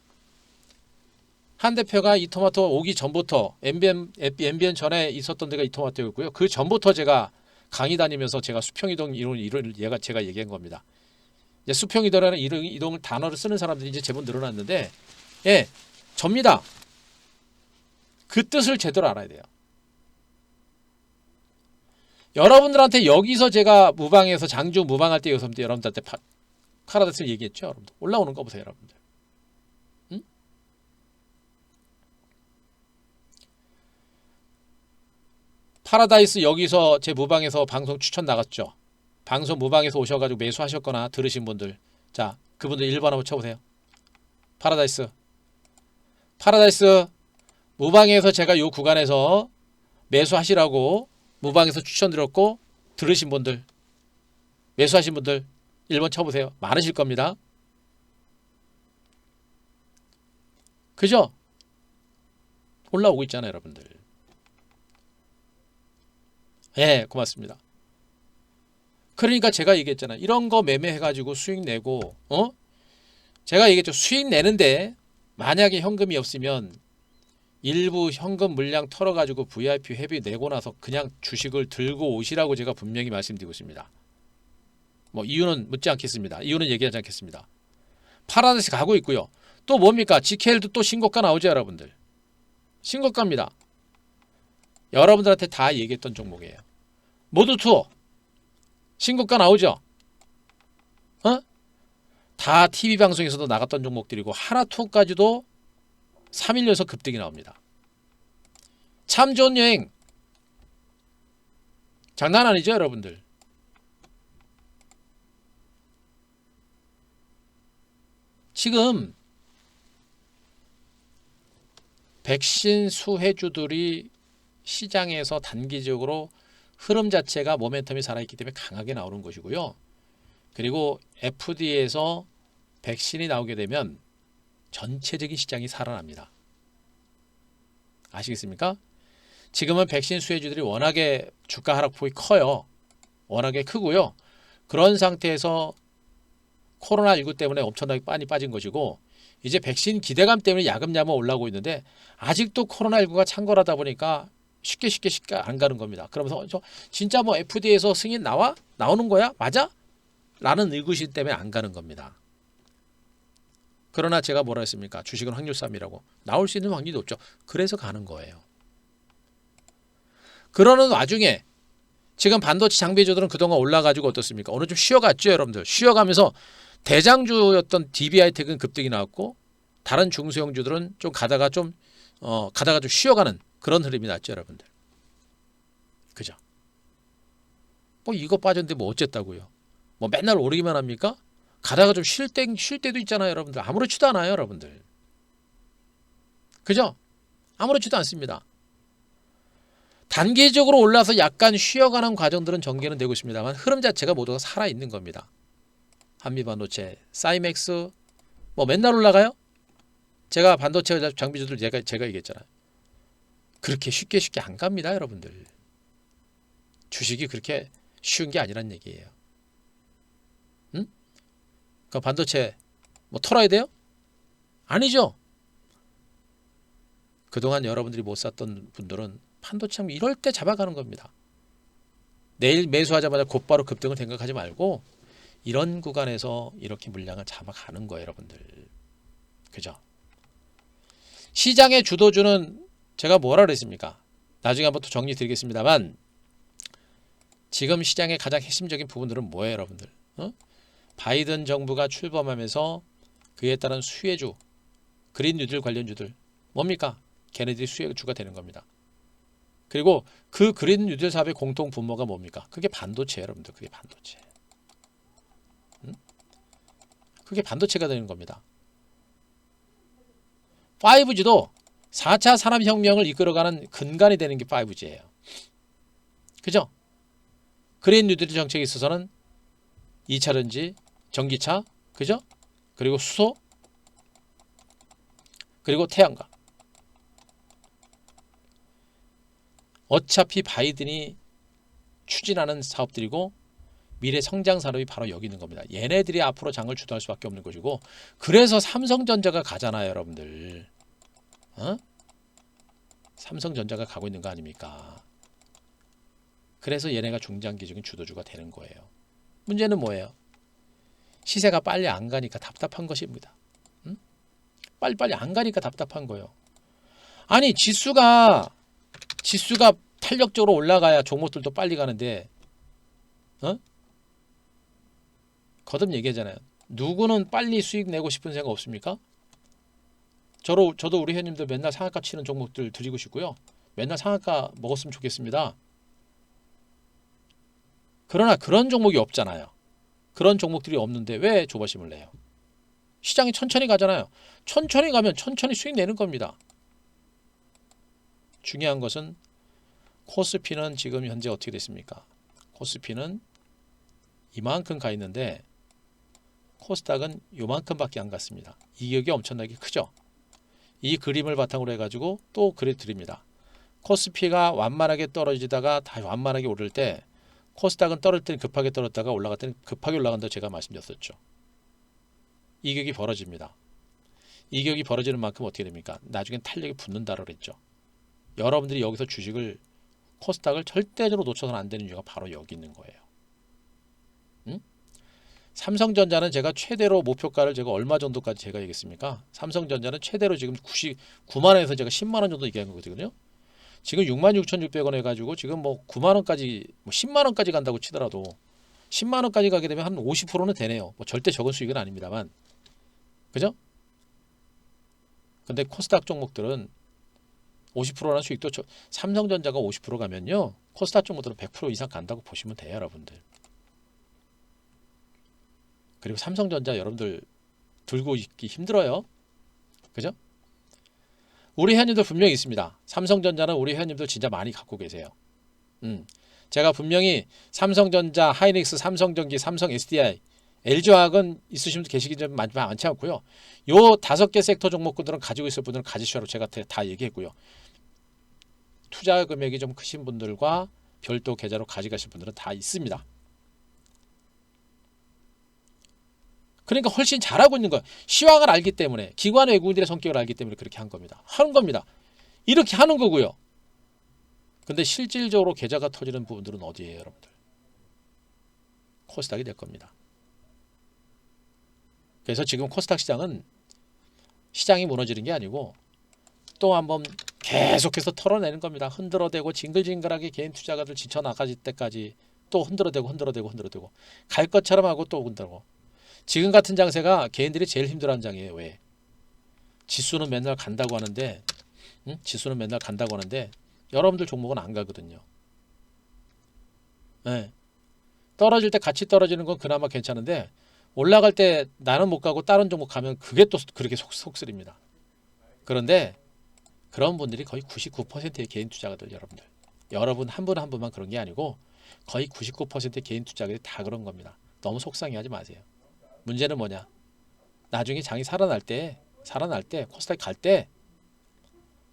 한 대표가 이토마토 오기 전부터 MBN 전에 있었던 데가 이토마토였고요. 그 전부터 제가 강의 다니면서 제가 수평이동 이런 얘가 제가 얘기한 겁니다. 이제 수평이동이라는 이동을 단어를 쓰는 사람들이 이제 제법 늘어났는데, 예, 접니다. 그 뜻을 제대로 알아야 돼요. 여러분들한테 여기서 제가 무방에서 장주 무방할 때 여러분들한테 파라다이스를 얘기했죠. 여러분들 올라오는 거 보세요, 여러분들. 응? 파라다이스 여기서 제 무방에서 방송 추천 나갔죠. 방송 무방에서 오셔가지고 매수하셨거나 들으신 분들, 자 그분들 1번 한번 쳐보세요. 파라다이스 무방에서 제가 요 구간에서 매수하시라고 무방에서 추천드렸고 들으신 분들, 매수하신 분들 1번 쳐보세요. 많으실 겁니다. 그죠? 올라오고 있잖아요, 여러분들. 예, 고맙습니다. 그러니까 제가 얘기했잖아요. 이런 거 매매해가지고 수익 내고, 제가 얘기했죠. 수익 내는데 만약에 현금이 없으면 일부 현금 물량 털어가지고 VIP 회비 내고 나서 그냥 주식을 들고 오시라고 제가 분명히 말씀드리고 있습니다. 뭐 이유는 묻지 않겠습니다. 이유는 얘기하지 않겠습니다. 파라다이스 가고 있고요. 또 뭡니까? GKL도 또 신고가 나오죠, 여러분들. 신고가입니다. 여러분들한테 다 얘기했던 종목이에요. 모두 투어 신고가 나오죠. 다 TV 방송에서도 나갔던 종목들이고 하나투어까지도 3일 연속 급등이 나옵니다. 참 좋은 여행 장난 아니죠, 여러분들. 지금 백신 수혜주들이 시장에서 단기적으로 흐름 자체가 모멘텀이 살아있기 때문에 강하게 나오는 것이고요. 그리고 FDA에서 백신이 나오게 되면 전체적인 시장이 살아납니다. 아시겠습니까? 지금은 백신 수혜주들이 워낙에 주가 하락폭이 커요. 워낙에 크고요. 그런 상태에서 코로나19 때문에 엄청나게 많이 빠진 것이고, 이제 백신 기대감 때문에 야금야금 올라오고 있는데 아직도 코로나19가 창궐하다 보니까 쉽게 안 가는 겁니다. 그러면서 진짜 뭐 FDA에서 승인 나오는 거야? 맞아? 라는 의구심 때문에 안 가는 겁니다. 그러나 제가 뭐라 했습니까? 주식은 확률싸움이라고. 나올 수 있는 확률이 높죠. 그래서 가는 거예요. 그러는 와중에 지금 반도체 장비주들은 그동안 올라가지고 어떻습니까? 오늘 좀 쉬어갔죠, 여러분들. 쉬어가면서 대장주였던 DB하이텍은 급등이 나왔고, 다른 중소형주들은 좀 가다가 좀 쉬어가는 그런 흐름이 났죠, 여러분들. 그죠? 뭐 이거 빠졌는데 뭐 어쨌다고요? 뭐 맨날 오르기만 합니까? 가다가 좀 쉴 때도 있잖아요, 여러분들. 아무렇지도 않아요, 여러분들. 그죠? 아무렇지도 않습니다. 단기적으로 올라서 약간 쉬어가는 과정들은 전개는 되고 있습니다만 흐름 자체가 모두가 살아있는 겁니다. 한미반도체, 사이맥스 뭐 맨날 올라가요? 제가 반도체 장비주들 제가 얘기했잖아요. 그렇게 쉽게 안 갑니다, 여러분들. 주식이 그렇게 쉬운 게 아니란 얘기예요. 응? 그 반도체 뭐 털어야 돼요? 아니죠. 그동안 여러분들이 못 샀던 분들은 반도체 이럴 때 잡아가는 겁니다. 내일 매수하자마자 곧바로 급등을 생각하지 말고 이런 구간에서 이렇게 물량을 잡아가는 거예요, 여러분들. 그죠? 시장의 주도주는 제가 뭐라 그랬습니까? 나중에 한번 또 정리 드리겠습니다만, 지금 시장의 가장 핵심적인 부분들은 뭐예요, 여러분들? 바이든 정부가 출범하면서 그에 따른 수혜주, 그린 뉴딜 관련주들 뭡니까? 걔네들이 수혜주가 되는 겁니다. 그리고 그 그린 뉴딜 사업의 공통 분모가 뭡니까? 그게 반도체 여러분들. 그게 반도체. 그게 반도체가 되는 겁니다. 5G도 4차 산업혁명을 이끌어가는 근간이 되는 게 5G예요. 그죠? 그린 뉴딜 정책에 있어서는 2차전지, 전기차, 그죠? 그리고 수소, 그리고 태양광. 어차피 바이든이 추진하는 사업들이고 미래 성장 산업이 바로 여기 있는 겁니다. 얘네들이 앞으로 장을 주도할 수밖에 없는 것이고, 그래서 삼성전자가 가잖아요, 여러분들. 삼성전자가 가고 있는 거 아닙니까? 그래서 얘네가 중장기적인 주도주가 되는 거예요. 문제는 뭐예요? 시세가 빨리 안 가니까 답답한 것입니다. 빨리빨리 안 가니까 답답한 거예요. 아니 지수가 탄력적으로 올라가야 종목들도 빨리 가는데, 거듭 얘기하잖아요. 누구는 빨리 수익 내고 싶은 생각 없습니까? 저도 우리 회원님들 맨날 상한가 치는 종목들 드리고 싶고요. 맨날 상한가 먹었으면 좋겠습니다. 그러나 그런 종목이 없잖아요. 그런 종목들이 없는데 왜 조바심을 내요? 시장이 천천히 가잖아요. 천천히 가면 천천히 수익 내는 겁니다. 중요한 것은 코스피는 지금 현재 어떻게 됐습니까? 코스피는 이만큼 가 있는데 코스닥은 요만큼밖에 안 갔습니다. 이격이 엄청나게 크죠. 이 그림을 바탕으로 해가지고 또 그려드립니다. 코스피가 완만하게 떨어지다가 다시 완만하게 오를 때, 코스닥은 떨어질 때는 급하게 떨어졌다가 올라갈 때는 급하게 올라간다고 제가 말씀드렸었죠. 이격이 벌어집니다. 이격이 벌어지는 만큼 어떻게 됩니까? 나중엔 탄력이 붙는다고 그랬죠. 여러분들이 여기서 주식을, 코스닥을 절대적으로 놓쳐서는 안 되는 이유가 바로 여기 있는 거예요. 삼성전자는 제가 최대로 목표가를 제가 얼마 정도까지 제가 얘기했습니까? 삼성전자는 최대로 지금 99만 원에서 제가 10만 원 정도 얘기한 거거든요. 지금 66,600원 해가지고 지금 뭐 9만 원까지, 뭐 10만 원까지 간다고 치더라도 10만 원까지 가게 되면 한 50%는 되네요. 뭐 절대 적은 수익은 아닙니다만, 그죠? 근데 코스닥 종목들은 50%라는 수익도, 삼성전자가 50% 가면요, 코스닥 종목들은 100% 이상 간다고 보시면 돼요, 여러분들. 그리고 삼성전자 여러분들 들고 있기 힘들어요. 그죠? 우리 회원님들 분명히 있습니다. 삼성전자는 우리 회원님들 진짜 많이 갖고 계세요. 제가 분명히 삼성전자, 하이닉스, 삼성전기, 삼성 SDI, LG화학은 있으신 분들 계시기 좀 많지 않고요. 요 5개 섹터 종목들은 가지고 있을 분들은 가지시라고 제가 다 얘기했고요. 투자 금액이 좀 크신 분들과 별도 계좌로 가져가실 분들은 다 있습니다. 그러니까 훨씬 잘하고 있는 거예요. 시황을 알기 때문에, 기관 외국인들의 성격을 알기 때문에 그렇게 한 겁니다. 하는 겁니다. 이렇게 하는 거고요. 근데 실질적으로 계좌가 터지는 부분들은 어디예요, 여러분들? 코스닥이 될 겁니다. 그래서 지금 코스닥 시장은 시장이 무너지는 게 아니고 또 한번 계속해서 털어내는 겁니다. 흔들어대고 징글징글하게 개인 투자가들 지쳐나가질 때까지 또 흔들어대고 갈 것처럼 하고 또 흔들고. 지금 같은 장세가 개인들이 제일 힘들어하는 장이에요. 왜? 지수는 맨날 간다고 하는데, 지수는 맨날 간다고 하는데 여러분들 종목은 안 가거든요. 네. 떨어질 때 같이 떨어지는 건 그나마 괜찮은데, 올라갈 때 나는 못 가고 다른 종목 가면 그게 또 그렇게 속쓰립니다. 그런데 그런 분들이 거의 99%의 개인 투자가들, 여러분들. 여러분 한 분 한 분만 그런 게 아니고 거의 99%의 개인 투자가들이 다 그런 겁니다. 너무 속상해하지 마세요. 문제는 뭐냐? 나중에 장이 살아날 때 코스닥 갈 때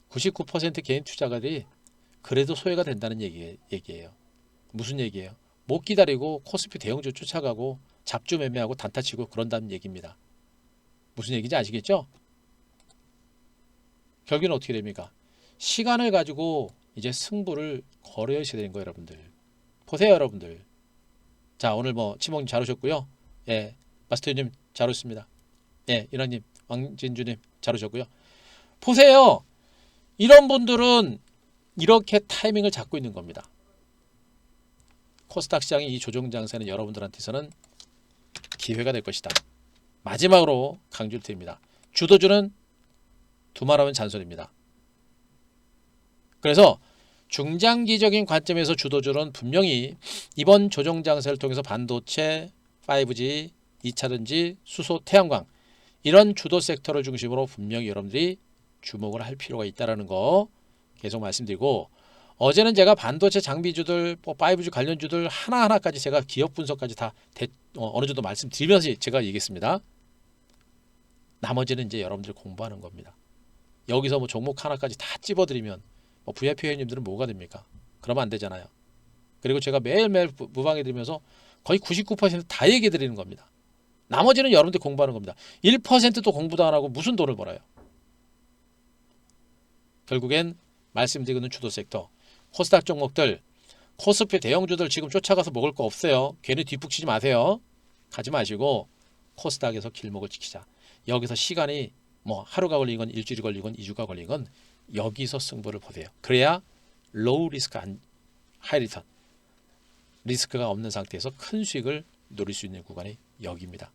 99% 개인 투자가들이 그래도 소외가 된다는 얘기예요. 무슨 얘기예요? 못 기다리고 코스피 대형주 쫓아가고 잡주 매매하고 단타치고 그런다는 얘기입니다. 무슨 얘기인지 아시겠죠? 결국은 어떻게 됩니까? 시간을 가지고 이제 승부를 걸어야지 되는 거예요, 여러분들. 보세요, 여러분들. 자, 오늘 뭐 치몽님 잘 오셨고요. 예, 마스터님 잘 오셨습니다. 예, 이랑님, 왕진주님 잘 오셨고요. 보세요. 이런 분들은 이렇게 타이밍을 잡고 있는 겁니다. 코스닥 시장의 이 조정 장세는 여러분들한테서는 기회가 될 것이다. 마지막으로 강조를 드립니다. 주도주는 두말하면 잔소리입니다. 그래서 중장기적인 관점에서 주도주는 분명히 이번 조정 장세를 통해서 반도체, 5G, 2차전지, 수소, 태양광 이런 주도 섹터를 중심으로 분명히 여러분들이 주목을 할 필요가 있다는 거 계속 말씀드리고, 어제는 제가 반도체 장비주들, 5G 관련주들 하나하나까지 제가 기업 분석까지 다 어느 정도 말씀드리면서 제가 얘기했습니다. 나머지는 이제 여러분들 공부하는 겁니다. 여기서 뭐 종목 하나까지 다 찝어드리면 VIP 회원님들은 뭐가 됩니까? 그러면 안 되잖아요. 그리고 제가 매일매일 무방해드리면서 거의 99%다 얘기해드리는 겁니다. 나머지는 여러분들 공부하는 겁니다. 1%도 공부도 안 하고 무슨 돈을 벌어요? 결국엔 말씀드리고 있는 주도 섹터, 코스닥 종목들, 코스피 대형주들 지금 쫓아가서 먹을 거 없어요. 괜히 뒷북 치지 마세요. 가지 마시고 코스닥에서 길목을 지키자. 여기서 시간이 뭐 하루가 걸리건 일주일이 걸리건 2주가 걸리건 여기서 승부를 보세요. 그래야 로우 리스크 하이 리턴, 리스크가 없는 상태에서 큰 수익을 노릴 수 있는 구간이 여기입니다.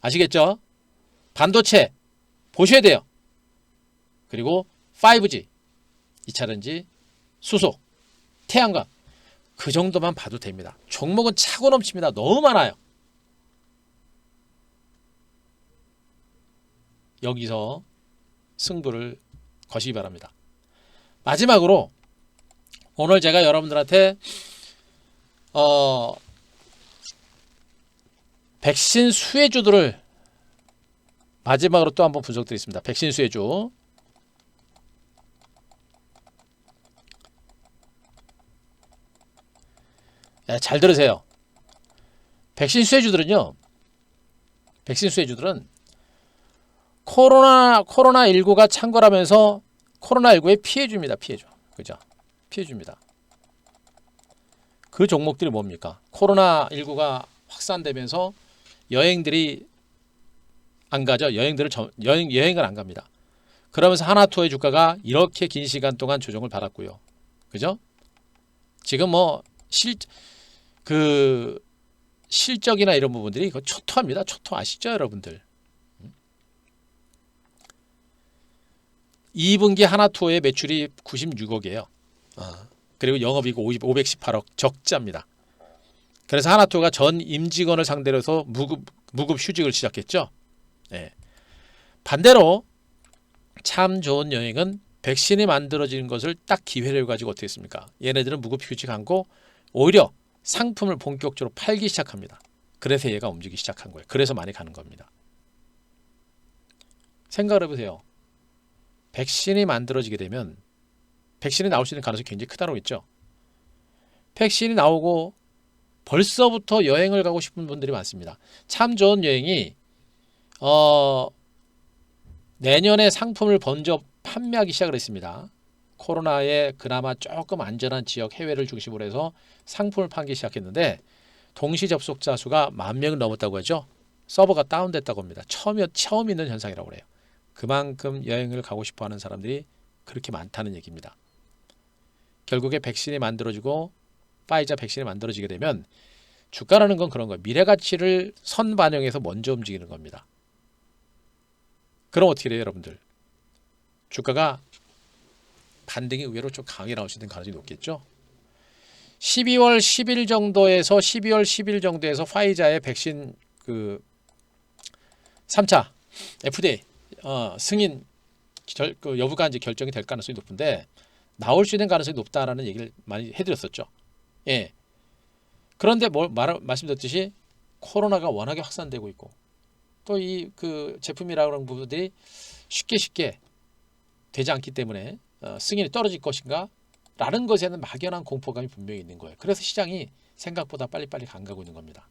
아시겠죠? 반도체 보셔야 돼요. 그리고 5G, 2차전지, 수소, 태양광 그 정도만 봐도 됩니다. 종목은 차고 넘칩니다. 너무 많아요. 여기서 승부를 거시기 바랍니다. 마지막으로 오늘 제가 여러분들한테 백신 수혜주들을 마지막으로 또 한번 분석드리겠습니다. 백신 수혜주. 잘 들으세요. 백신 수혜주들은요. 백신 수혜주들은 코로나19가 창궐하면서 코로나19의 피해줍니다. 피해줘. 그죠? 피해줍니다. 그 종목들이 뭡니까? 코로나19가 확산되면서 여행들이 안 가죠. 여행을 안 갑니다. 그러면서 하나투어의 주가가 이렇게 긴 시간 동안 조정을 받았고요. 그죠? 지금 뭐 실적이나 이런 부분들이 이거 초토합니다. 초토 아시죠, 여러분들? 2분기 하나투어의 매출이 96억이에요. 그리고 영업이익 518억 적자입니다. 그래서 하나투어가 전 임직원을 상대로 해서 무급 휴직을 시작했죠. 네. 반대로 참 좋은 여행은 백신이 만들어지는 것을 딱 기회를 가지고 어떻게 했습니까? 얘네들은 무급 휴직한 거 오히려 상품을 본격적으로 팔기 시작합니다. 그래서 얘가 움직이기 시작한 거예요. 그래서 많이 가는 겁니다. 생각을 해보세요. 백신이 만들어지게 되면 백신이 나올 수 있는 가능성이 굉장히 크다고 했죠. 백신이 나오고 벌써부터 여행을 가고 싶은 분들이 많습니다. 참 좋은 여행이 내년에 상품을 먼저 판매하기 시작을 했습니다. 코로나에 그나마 조금 안전한 지역 해외를 중심으로 해서 상품을 팔기 시작했는데 동시 접속자 수가 10,000명을 넘었다고 하죠. 서버가 다운됐다고 합니다. 처음 있는 현상이라고 해요. 그만큼 여행을 가고 싶어하는 사람들이 그렇게 많다는 얘기입니다. 결국에 백신이 만들어지고 파이자 백신이 만들어지게 되면 주가라는 건 그런 거예요. 미래 가치를 선반영해서 먼저 움직이는 겁니다. 그럼 어떻게 돼요, 여러분들? 주가가 반등이 의외로 좀 강하게 나올 수 있는 가능성이 높겠죠. 12월 10일 정도에서 화이자의 백신 3차 FDA 승인 여부가 이제 결정이 될 가능성이 높은데 나올 수 있는 가능성이 높다라는 얘기를 많이 해드렸었죠. 예. 그런데 말씀드렸듯이 코로나가 워낙에 확산되고 있고 또 이 제품이라는 부분들이 쉽게 되지 않기 때문에 승인이 떨어질 것인가 라는 것에는 막연한 공포감이 분명히 있는 거예요. 그래서 시장이 생각보다 빨리빨리 강가고 있는 겁니다.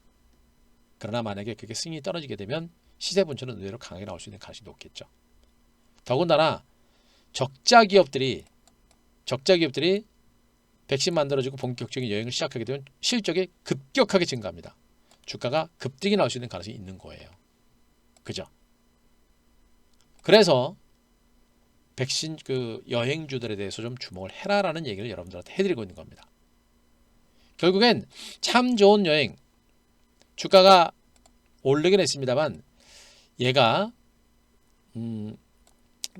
그러나 만약에 그게 승인이 떨어지게 되면 시세 분출은 의외로 강하게 나올 수 있는 가능성이 높겠죠. 더군다나 적자 기업들이 백신 만들어지고 본격적인 여행을 시작하게 되면 실적이 급격하게 증가합니다. 주가가 급등이 나올 수 있는 가능성이 있는 거예요. 그죠? 그래서 백신 여행주들에 대해서 좀 주목을 해라라는 얘기를 여러분들한테 해드리고 있는 겁니다. 결국엔 참 좋은 여행 주가가 오르긴 했습니다만 얘가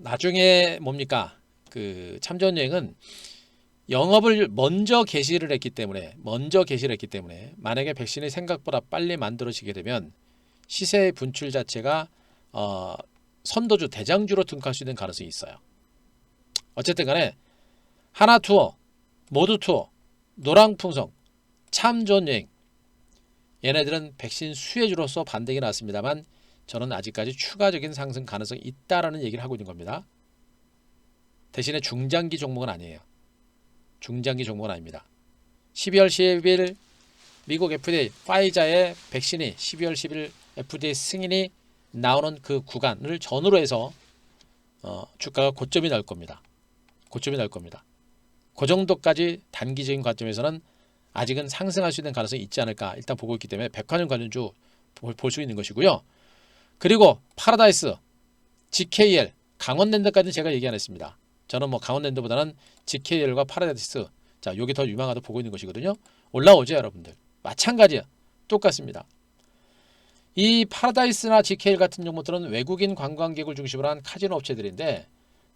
나중에 뭡니까? 그 참전여행은 영업을 먼저 개시를 했기 때문에 만약에 백신이 생각보다 빨리 만들어지게 되면 시세의 분출 자체가 선도주 대장주로 등극할 수 있는 가능성이 있어요. 어쨌든 간에 하나 투어, 모두 투어, 노랑풍성, 참전여행 얘네들은 백신 수혜주로서 반등이 났습니다만 저는 아직까지 추가적인 상승 가능성이 있다라는 얘기를 하고 있는 겁니다. 대신에 중장기 종목은 아니에요. 중장기 종목은 아닙니다. 12월 10일 미국 FDA 파이자의 백신이 12월 10일 FDA 승인이 나오는 그 구간을 전후로 해서 주가가 고점이 날 겁니다. 고점이 날 겁니다. 그 정도까지 단기적인 관점에서는 아직은 상승할 수 있는 가능성이 있지 않을까 일단 보고 있기 때문에 백화점 관련주 볼 수 있는 것이고요. 그리고 파라다이스, GKL, 강원랜드까지는 제가 얘기 안 했습니다. 저는 뭐 강원랜드보다는 GKL과 파라다이스 자 요게 더 유망하다 보고 있는 것이거든요. 올라오죠 여러분들. 마찬가지야. 똑같습니다. 이 파라다이스나 GKL 같은 종목들은 외국인 관광객을 중심으로 한 카지노 업체들인데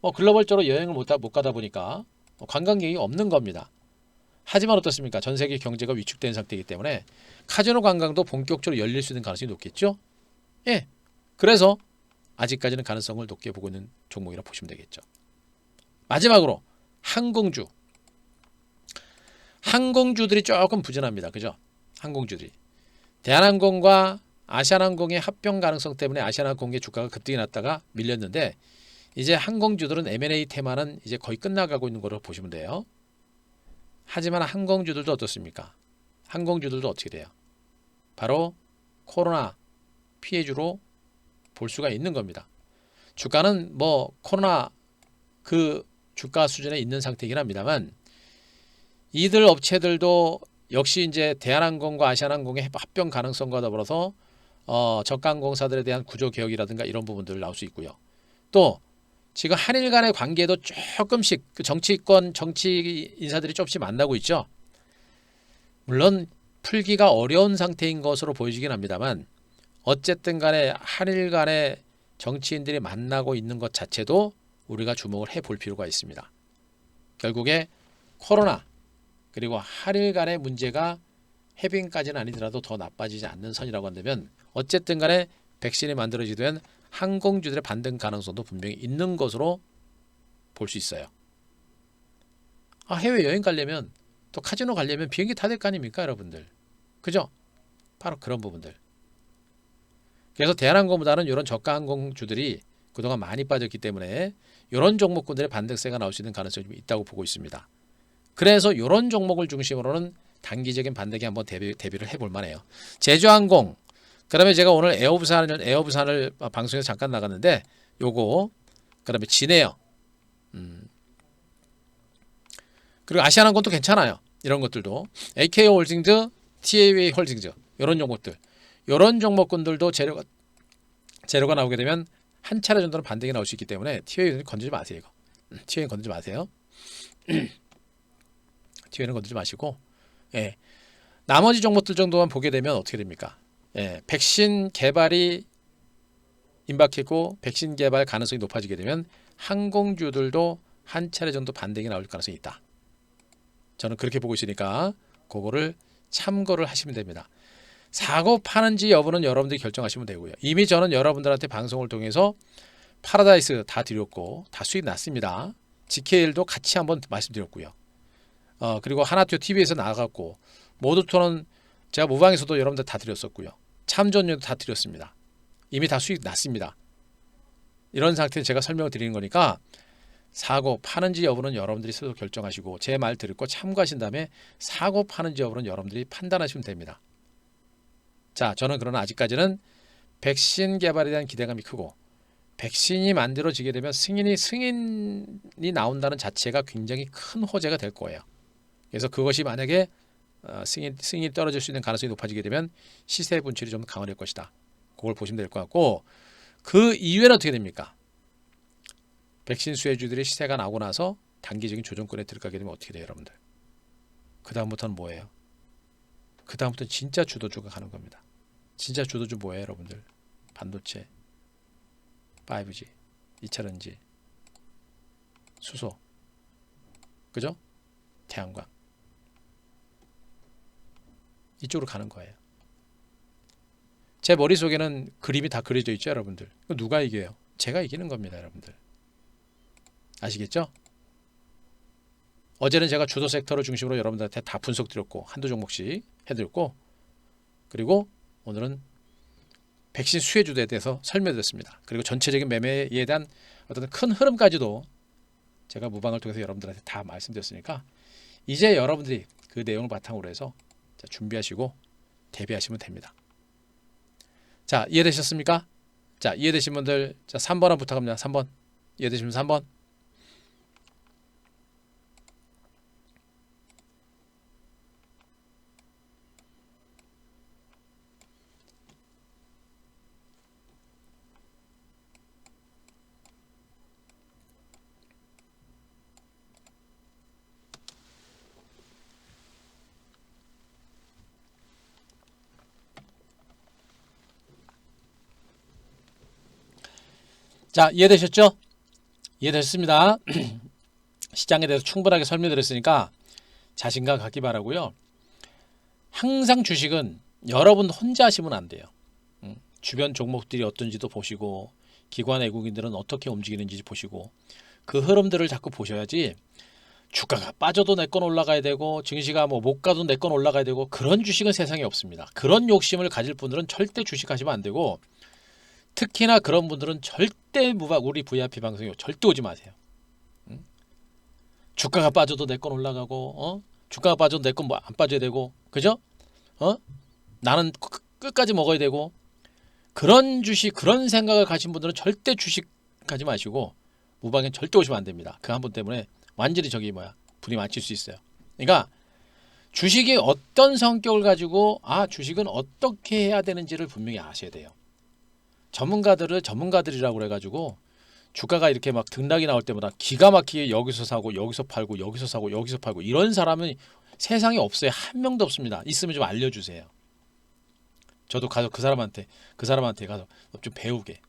뭐 글로벌적으로 여행을 못 가다 보니까 관광객이 없는 겁니다. 하지만 어떻습니까? 전 세계 경제가 위축된 상태이기 때문에 카지노 관광도 본격적으로 열릴 수 있는 가능성이 높겠죠. 예. 그래서 아직까지는 가능성을 높게 보고 있는 종목이라 보시면 되겠죠. 마지막으로 항공주. 항공주들이 조금 부진합니다. 그죠? 항공주들이. 대한항공과 아시아나항공의 합병 가능성 때문에 아시아나항공의 주가가 급등이 났다가 밀렸는데 이제 항공주들은 M&A 테마는 이제 거의 끝나가고 있는 거로 보시면 돼요. 하지만 항공주들도 어떻습니까? 항공주들도 어떻게 돼요? 바로 코로나 피해주로 볼 수가 있는 겁니다. 주가는 뭐 코로나 그 주가 수준에 있는 상태이긴 합니다만 이들 업체들도 역시 이제 대한항공과 아시아나항공의 합병 가능성과 더불어서 저가항공사들에 대한 구조 개혁이라든가 이런 부분들 나올 수 있고요. 또 지금 한일 간의 관계도 조금씩 그 정치권 정치 인사들이 조금씩 만나고 있죠. 물론 풀기가 어려운 상태인 것으로 보여지긴 합니다만 어쨌든 간에 한일 간의 정치인들이 만나고 있는 것 자체도 우리가 주목을 해볼 필요가 있습니다. 결국에 코로나 그리고 한일 간의 문제가 해빙까지는 아니더라도 더 나빠지지 않는 선이라고 한다면 어쨌든 간에 백신이 만들어지면 항공주들의 반등 가능성도 분명히 있는 것으로 볼 수 있어요. 해외여행 가려면 또 카지노 가려면 비행기 타야 될 거 아닙니까 여러분들. 그죠? 바로 그런 부분들. 그래서 대한항공보다는 이런 저가 항공주들이 그동안 많이 빠졌기 때문에 이런 종목군들의 반등세가 나올 수 있는 가능성이 좀 있다고 보고 있습니다. 그래서 이런 종목을 중심으로는 단기적인 반등에 한번 대비를 해볼 만해요. 제주항공 그다음에 제가 오늘 에어부산을 방송에서 잠깐 나갔는데 요거 그다음에 진에어 그리고 아시아나항공도 괜찮아요. 이런 것들도 AKO 홀딩즈, TAA 홀딩즈 이런 종목들 이런 종목군들도 재료가 나오게 되면 한 차례 정도는 반등이 나올 수 있기 때문에 TA는 건들지 마세요. 이거 TA는 건들지 마세요. TA는 건들지 마시고 예. 나머지 종목들 정도만 보게 되면 어떻게 됩니까? 예, 백신 개발이 임박했고 백신 개발 가능성이 높아지게 되면 항공주들도 한 차례 정도 반등이 나올 가능성이 있다. 저는 그렇게 보고 있으니까 그거를 참고를 하시면 됩니다. 사고 파는지 여부는 여러분들이 결정하시면 되고요. 이미 저는 여러분들한테 방송을 통해서 파라다이스 다 드렸고 다 수익 났습니다. GKL도 같이 한번 말씀드렸고요. 그리고 하나투어 TV에서 나갔고 모두토는 제가 무방에서도 여러분들 다 드렸었고요. 참전료도 다 드렸습니다. 이미 다 수익 났습니다. 이런 상태에서 제가 설명을 드리는 거니까 사고 파는지 여부는 여러분들이 스스로 결정하시고 제 말 듣고 참고하신 다음에 사고 파는지 여부는 여러분들이 판단하시면 됩니다. 자, 저는 그러나 아직까지는 백신 개발에 대한 기대감이 크고 백신이 만들어지게 되면 승인이 나온다는 자체가 굉장히 큰 호재가 될 거예요. 그래서 그것이 만약에 승인이 떨어질 수 있는 가능성이 높아지게 되면 시세 분출이 좀 강화될 것이다. 그걸 보시면 될 것 같고 그 이후에는 어떻게 됩니까? 백신 수혜주들의 시세가 나오고 나서 단기적인 조정권에 들어가게 되면 어떻게 돼요 여러분들? 그 다음부터는 뭐예요? 그 다음부터는 진짜 주도주가 가는 겁니다. 진짜 주도주 뭐예요 여러분들? 반도체, 5G, 2차전지 수소. 그죠? 태양광. 이쪽으로 가는 거예요. 제 머릿속에는 그림이 다 그려져 있죠, 여러분들. 누가 이겨요? 제가 이기는 겁니다, 여러분들. 아시겠죠? 어제는 제가 주도 섹터를 중심으로 여러분들한테 다 분석드렸고 한두 종목씩 해드렸고, 그리고 오늘은 백신 수혜 주도에 대해서 설명드렸습니다. 그리고 전체적인 매매에 대한 어떤 큰 흐름까지도 제가 무방을 통해서 여러분들한테 다 말씀드렸으니까 이제 여러분들이 그 내용을 바탕으로 해서 준비하시고 대비하시면 됩니다. 자, 이해되셨습니까? 자, 이해되신 분들, 자, 3번 한번 부탁합니다. 3번. 이해되시면 3번. 자, 이해되셨죠? 이해되셨습니다. 시장에 대해서 충분하게 설명드렸으니까 자신감 갖기 바라고요. 항상 주식은 여러분 혼자 하시면 안 돼요. 주변 종목들이 어떤지도 보시고 기관 외국인들은 어떻게 움직이는지 보시고 그 흐름들을 자꾸 보셔야지 주가가 빠져도 내 건 올라가야 되고 증시가 뭐 못 가도 내 건 올라가야 되고 그런 주식은 세상에 없습니다. 그런 욕심을 가질 분들은 절대 주식하시면 안 되고 특히나 그런 분들은 절대 우리 VIP 방송에 절대 오지 마세요. 주가가 빠져도 내 건 올라가고 주가가 빠져도 내 건 뭐 안 빠져야 되고 그죠? 나는 끝까지 먹어야 되고 그런 주식 그런 생각을 가진 분들은 절대 주식 가지 마시고 무방에 절대 오시면 안 됩니다. 그 한 분 때문에 완전히 분이 맞출 수 있어요. 그러니까 주식이 어떤 성격을 가지고 주식은 어떻게 해야 되는지를 분명히 아셔야 돼요. 전문가들이라고 그래가지고 주가가 이렇게 막 등락이 나올 때마다 기가 막히게 여기서 사고 여기서 팔고 여기서 사고 여기서 팔고 이런 사람은 세상에 없어요. 한 명도 없습니다. 있으면 좀 알려주세요. 저도 가서 그 사람한테 가서 좀 배우게.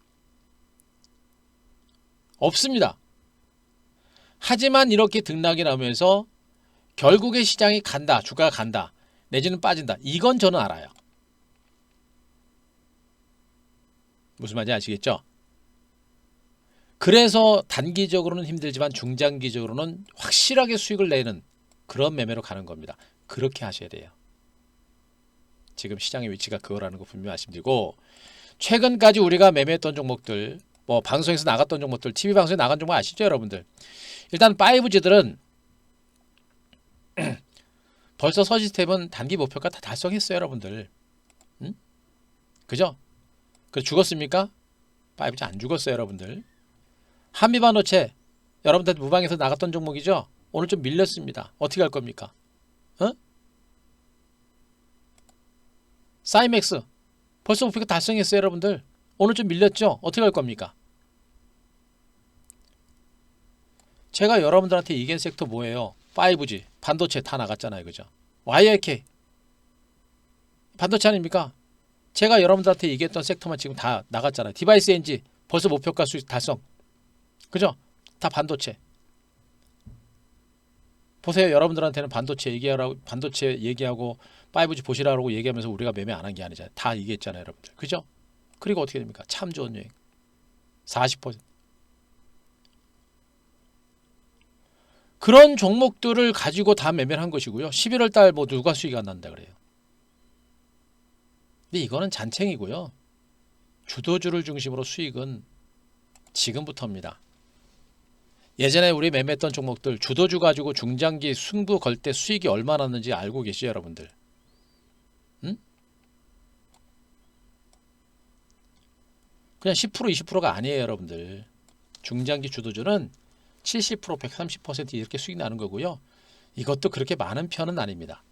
없습니다. 하지만 이렇게 등락이 나면서 결국에 시장이 간다, 주가가 간다, 내지는 빠진다. 이건 저는 알아요. 무슨 말인지 아시겠죠? 그래서 단기적으로는 힘들지만 중장기적으로는 확실하게 수익을 내는 그런 매매로 가는 겁니다. 그렇게 하셔야 돼요. 지금 시장의 위치가 그거라는 거 분명히 말씀드리고 최근까지 우리가 매매했던 종목들 뭐 방송에서 나갔던 종목들 TV 방송에 나간 종목 아시죠 여러분들? 일단 5G들은 벌써 서시스템은 단기 목표가 다 달성했어요 여러분들. 응? 그죠? 그래 죽었습니까? 5G 안 죽었어요 여러분들. 한미반도체 여러분들 무방에서 나갔던 종목이죠? 오늘 좀 밀렸습니다. 어떻게 할 겁니까? 사이맥스 벌써 목표가 달성했어요 여러분들. 오늘 좀 밀렸죠? 어떻게 할 겁니까? 제가 여러분들한테 얘기한 섹터 뭐예요? 5G 반도체 다 나갔잖아요 그죠? YIK 반도체 아닙니까? 제가 여러분들한테 얘기했던 섹터만 지금 다 나갔잖아요. 디바이스 엔지 벌써 목표가 수익 달성 그죠? 다 반도체. 보세요. 여러분들한테는 반도체 얘기하고 5G 보시라고 얘기하면서 우리가 매매 안 한 게 아니잖아요. 다 얘기했잖아요, 여러분들. 그죠? 그리고 어떻게 됩니까? 참 좋은 여행. 40%. 그런 종목들을 가지고 다 매매를 한 것이고요. 11월 달 뭐 누가 수익 안 난다 그래요. 근데 이거는 잔챙이고요. 주도주를 중심으로 수익은 지금부터입니다. 예전에 우리 매매했던 종목들 주도주 가지고 중장기 승부 걸 때 수익이 얼마나 났는지 알고 계시죠 여러분들? 응? 그냥 10% 20%가 아니에요 여러분들. 중장기 주도주는 70% 130% 이렇게 수익 나는 거고요. 이것도 그렇게 많은 편은 아닙니다.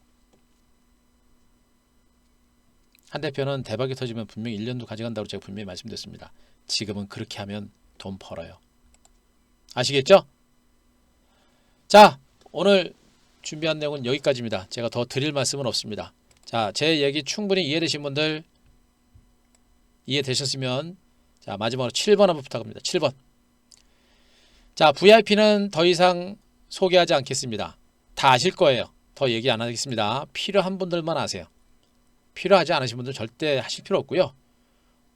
한 대표는 대박이 터지면 분명히 1년도 가져간다고 제가 분명히 말씀드렸습니다. 지금은 그렇게 하면 돈 벌어요. 아시겠죠? 자, 오늘 준비한 내용은 여기까지입니다. 제가 더 드릴 말씀은 없습니다. 자, 제 얘기 충분히 이해되신 분들 이해되셨으면 자 마지막으로 7번 한번 부탁합니다. 7번. 자, VIP는 더 이상 소개하지 않겠습니다. 다 아실 거예요. 더 얘기 안 하겠습니다. 필요한 분들만 아세요. 필요하지 않으신 분들 절대 하실 필요 없고요.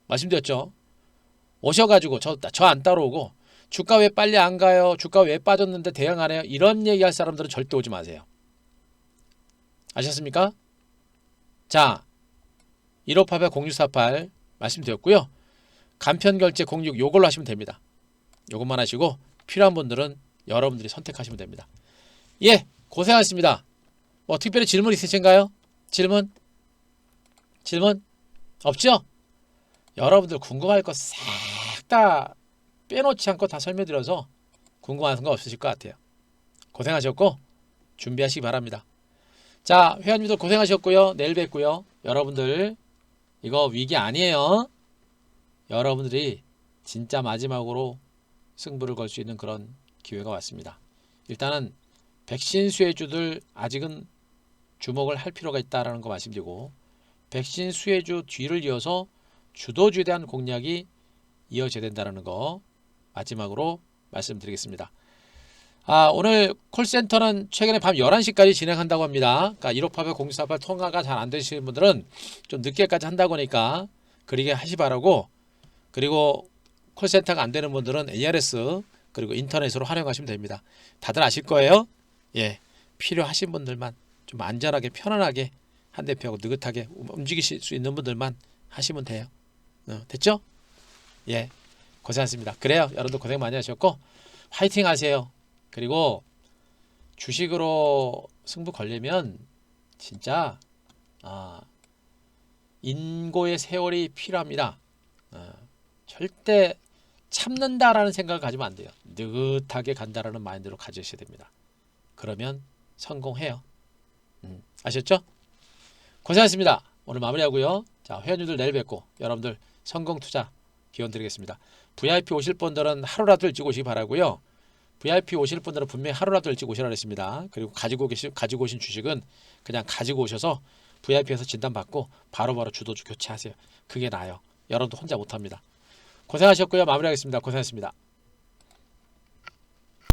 말씀드렸죠. 오셔가지고 저 안 따라오고 주가 왜 빨리 안 가요? 주가 왜 빠졌는데 대응 안 해요? 이런 얘기할 사람들은 절대 오지 마세요. 아셨습니까? 자, 1588-0648 말씀드렸고요. 간편결제 06 요걸로 하시면 됩니다. 요것만 하시고 필요한 분들은 여러분들이 선택하시면 됩니다. 예, 고생하셨습니다. 뭐 특별히 질문 있으신가요? 질문 없죠? 여러분들 궁금할 거 싹 다 빼놓지 않고 다 설명드려서 궁금한 거 없으실 것 같아요. 고생하셨고 준비하시기 바랍니다. 자, 회원님들 고생하셨고요. 내일 뵙고요. 여러분들 이거 위기 아니에요. 여러분들이 진짜 마지막으로 승부를 걸 수 있는 그런 기회가 왔습니다. 일단은 백신 수혜주들 아직은 주목을 할 필요가 있다는 거 말씀드리고, 백신 수혜주 뒤를 이어서 주도주에 대한 공략이 이어져야 된다는 거 마지막으로 말씀드리겠습니다. 오늘 콜센터는 최근에 밤 11시까지 진행한다고 합니다. 그러니까 1588-0648 통화가 잘 안 되시는 분들은 좀 늦게까지 한다고 하니까 그렇게 하시 바라고, 그리고 콜센터가 안 되는 분들은 ARS 그리고 인터넷으로 활용하시면 됩니다. 다들 아실 거예요. 예, 필요하신 분들만 좀 안전하게 편안하게 한대표하고 느긋하게 움직이실 수 있는 분들만 하시면 돼요. 됐죠? 예, 고생하셨습니다. 그래요, 여러분들 고생 많이 하셨고 화이팅 하세요. 그리고 주식으로 승부 걸려면 진짜 인고의 세월이 필요합니다. 절대 참는다라는 생각을 가지면 안 돼요. 느긋하게 간다라는 마인드로 가지셔야 됩니다. 그러면 성공해요. 아셨죠? 고생하셨습니다. 오늘 마무리하고요. 자, 회원님들 내일 뵙고 여러분들 성공 투자 기원 드리겠습니다. VIP 오실 분들은 하루라도 일찍 오시기 바라고요. VIP 오실 분들은 분명히 하루라도 일찍 오시라 그랬습니다. 그리고 가지고 오신 주식은 그냥 가지고 오셔서 VIP에서 진단받고 바로바로 주도주 교체하세요. 그게 나아요. 여러분도 혼자 못합니다. 고생하셨고요. 마무리하겠습니다. 고생하셨습니다.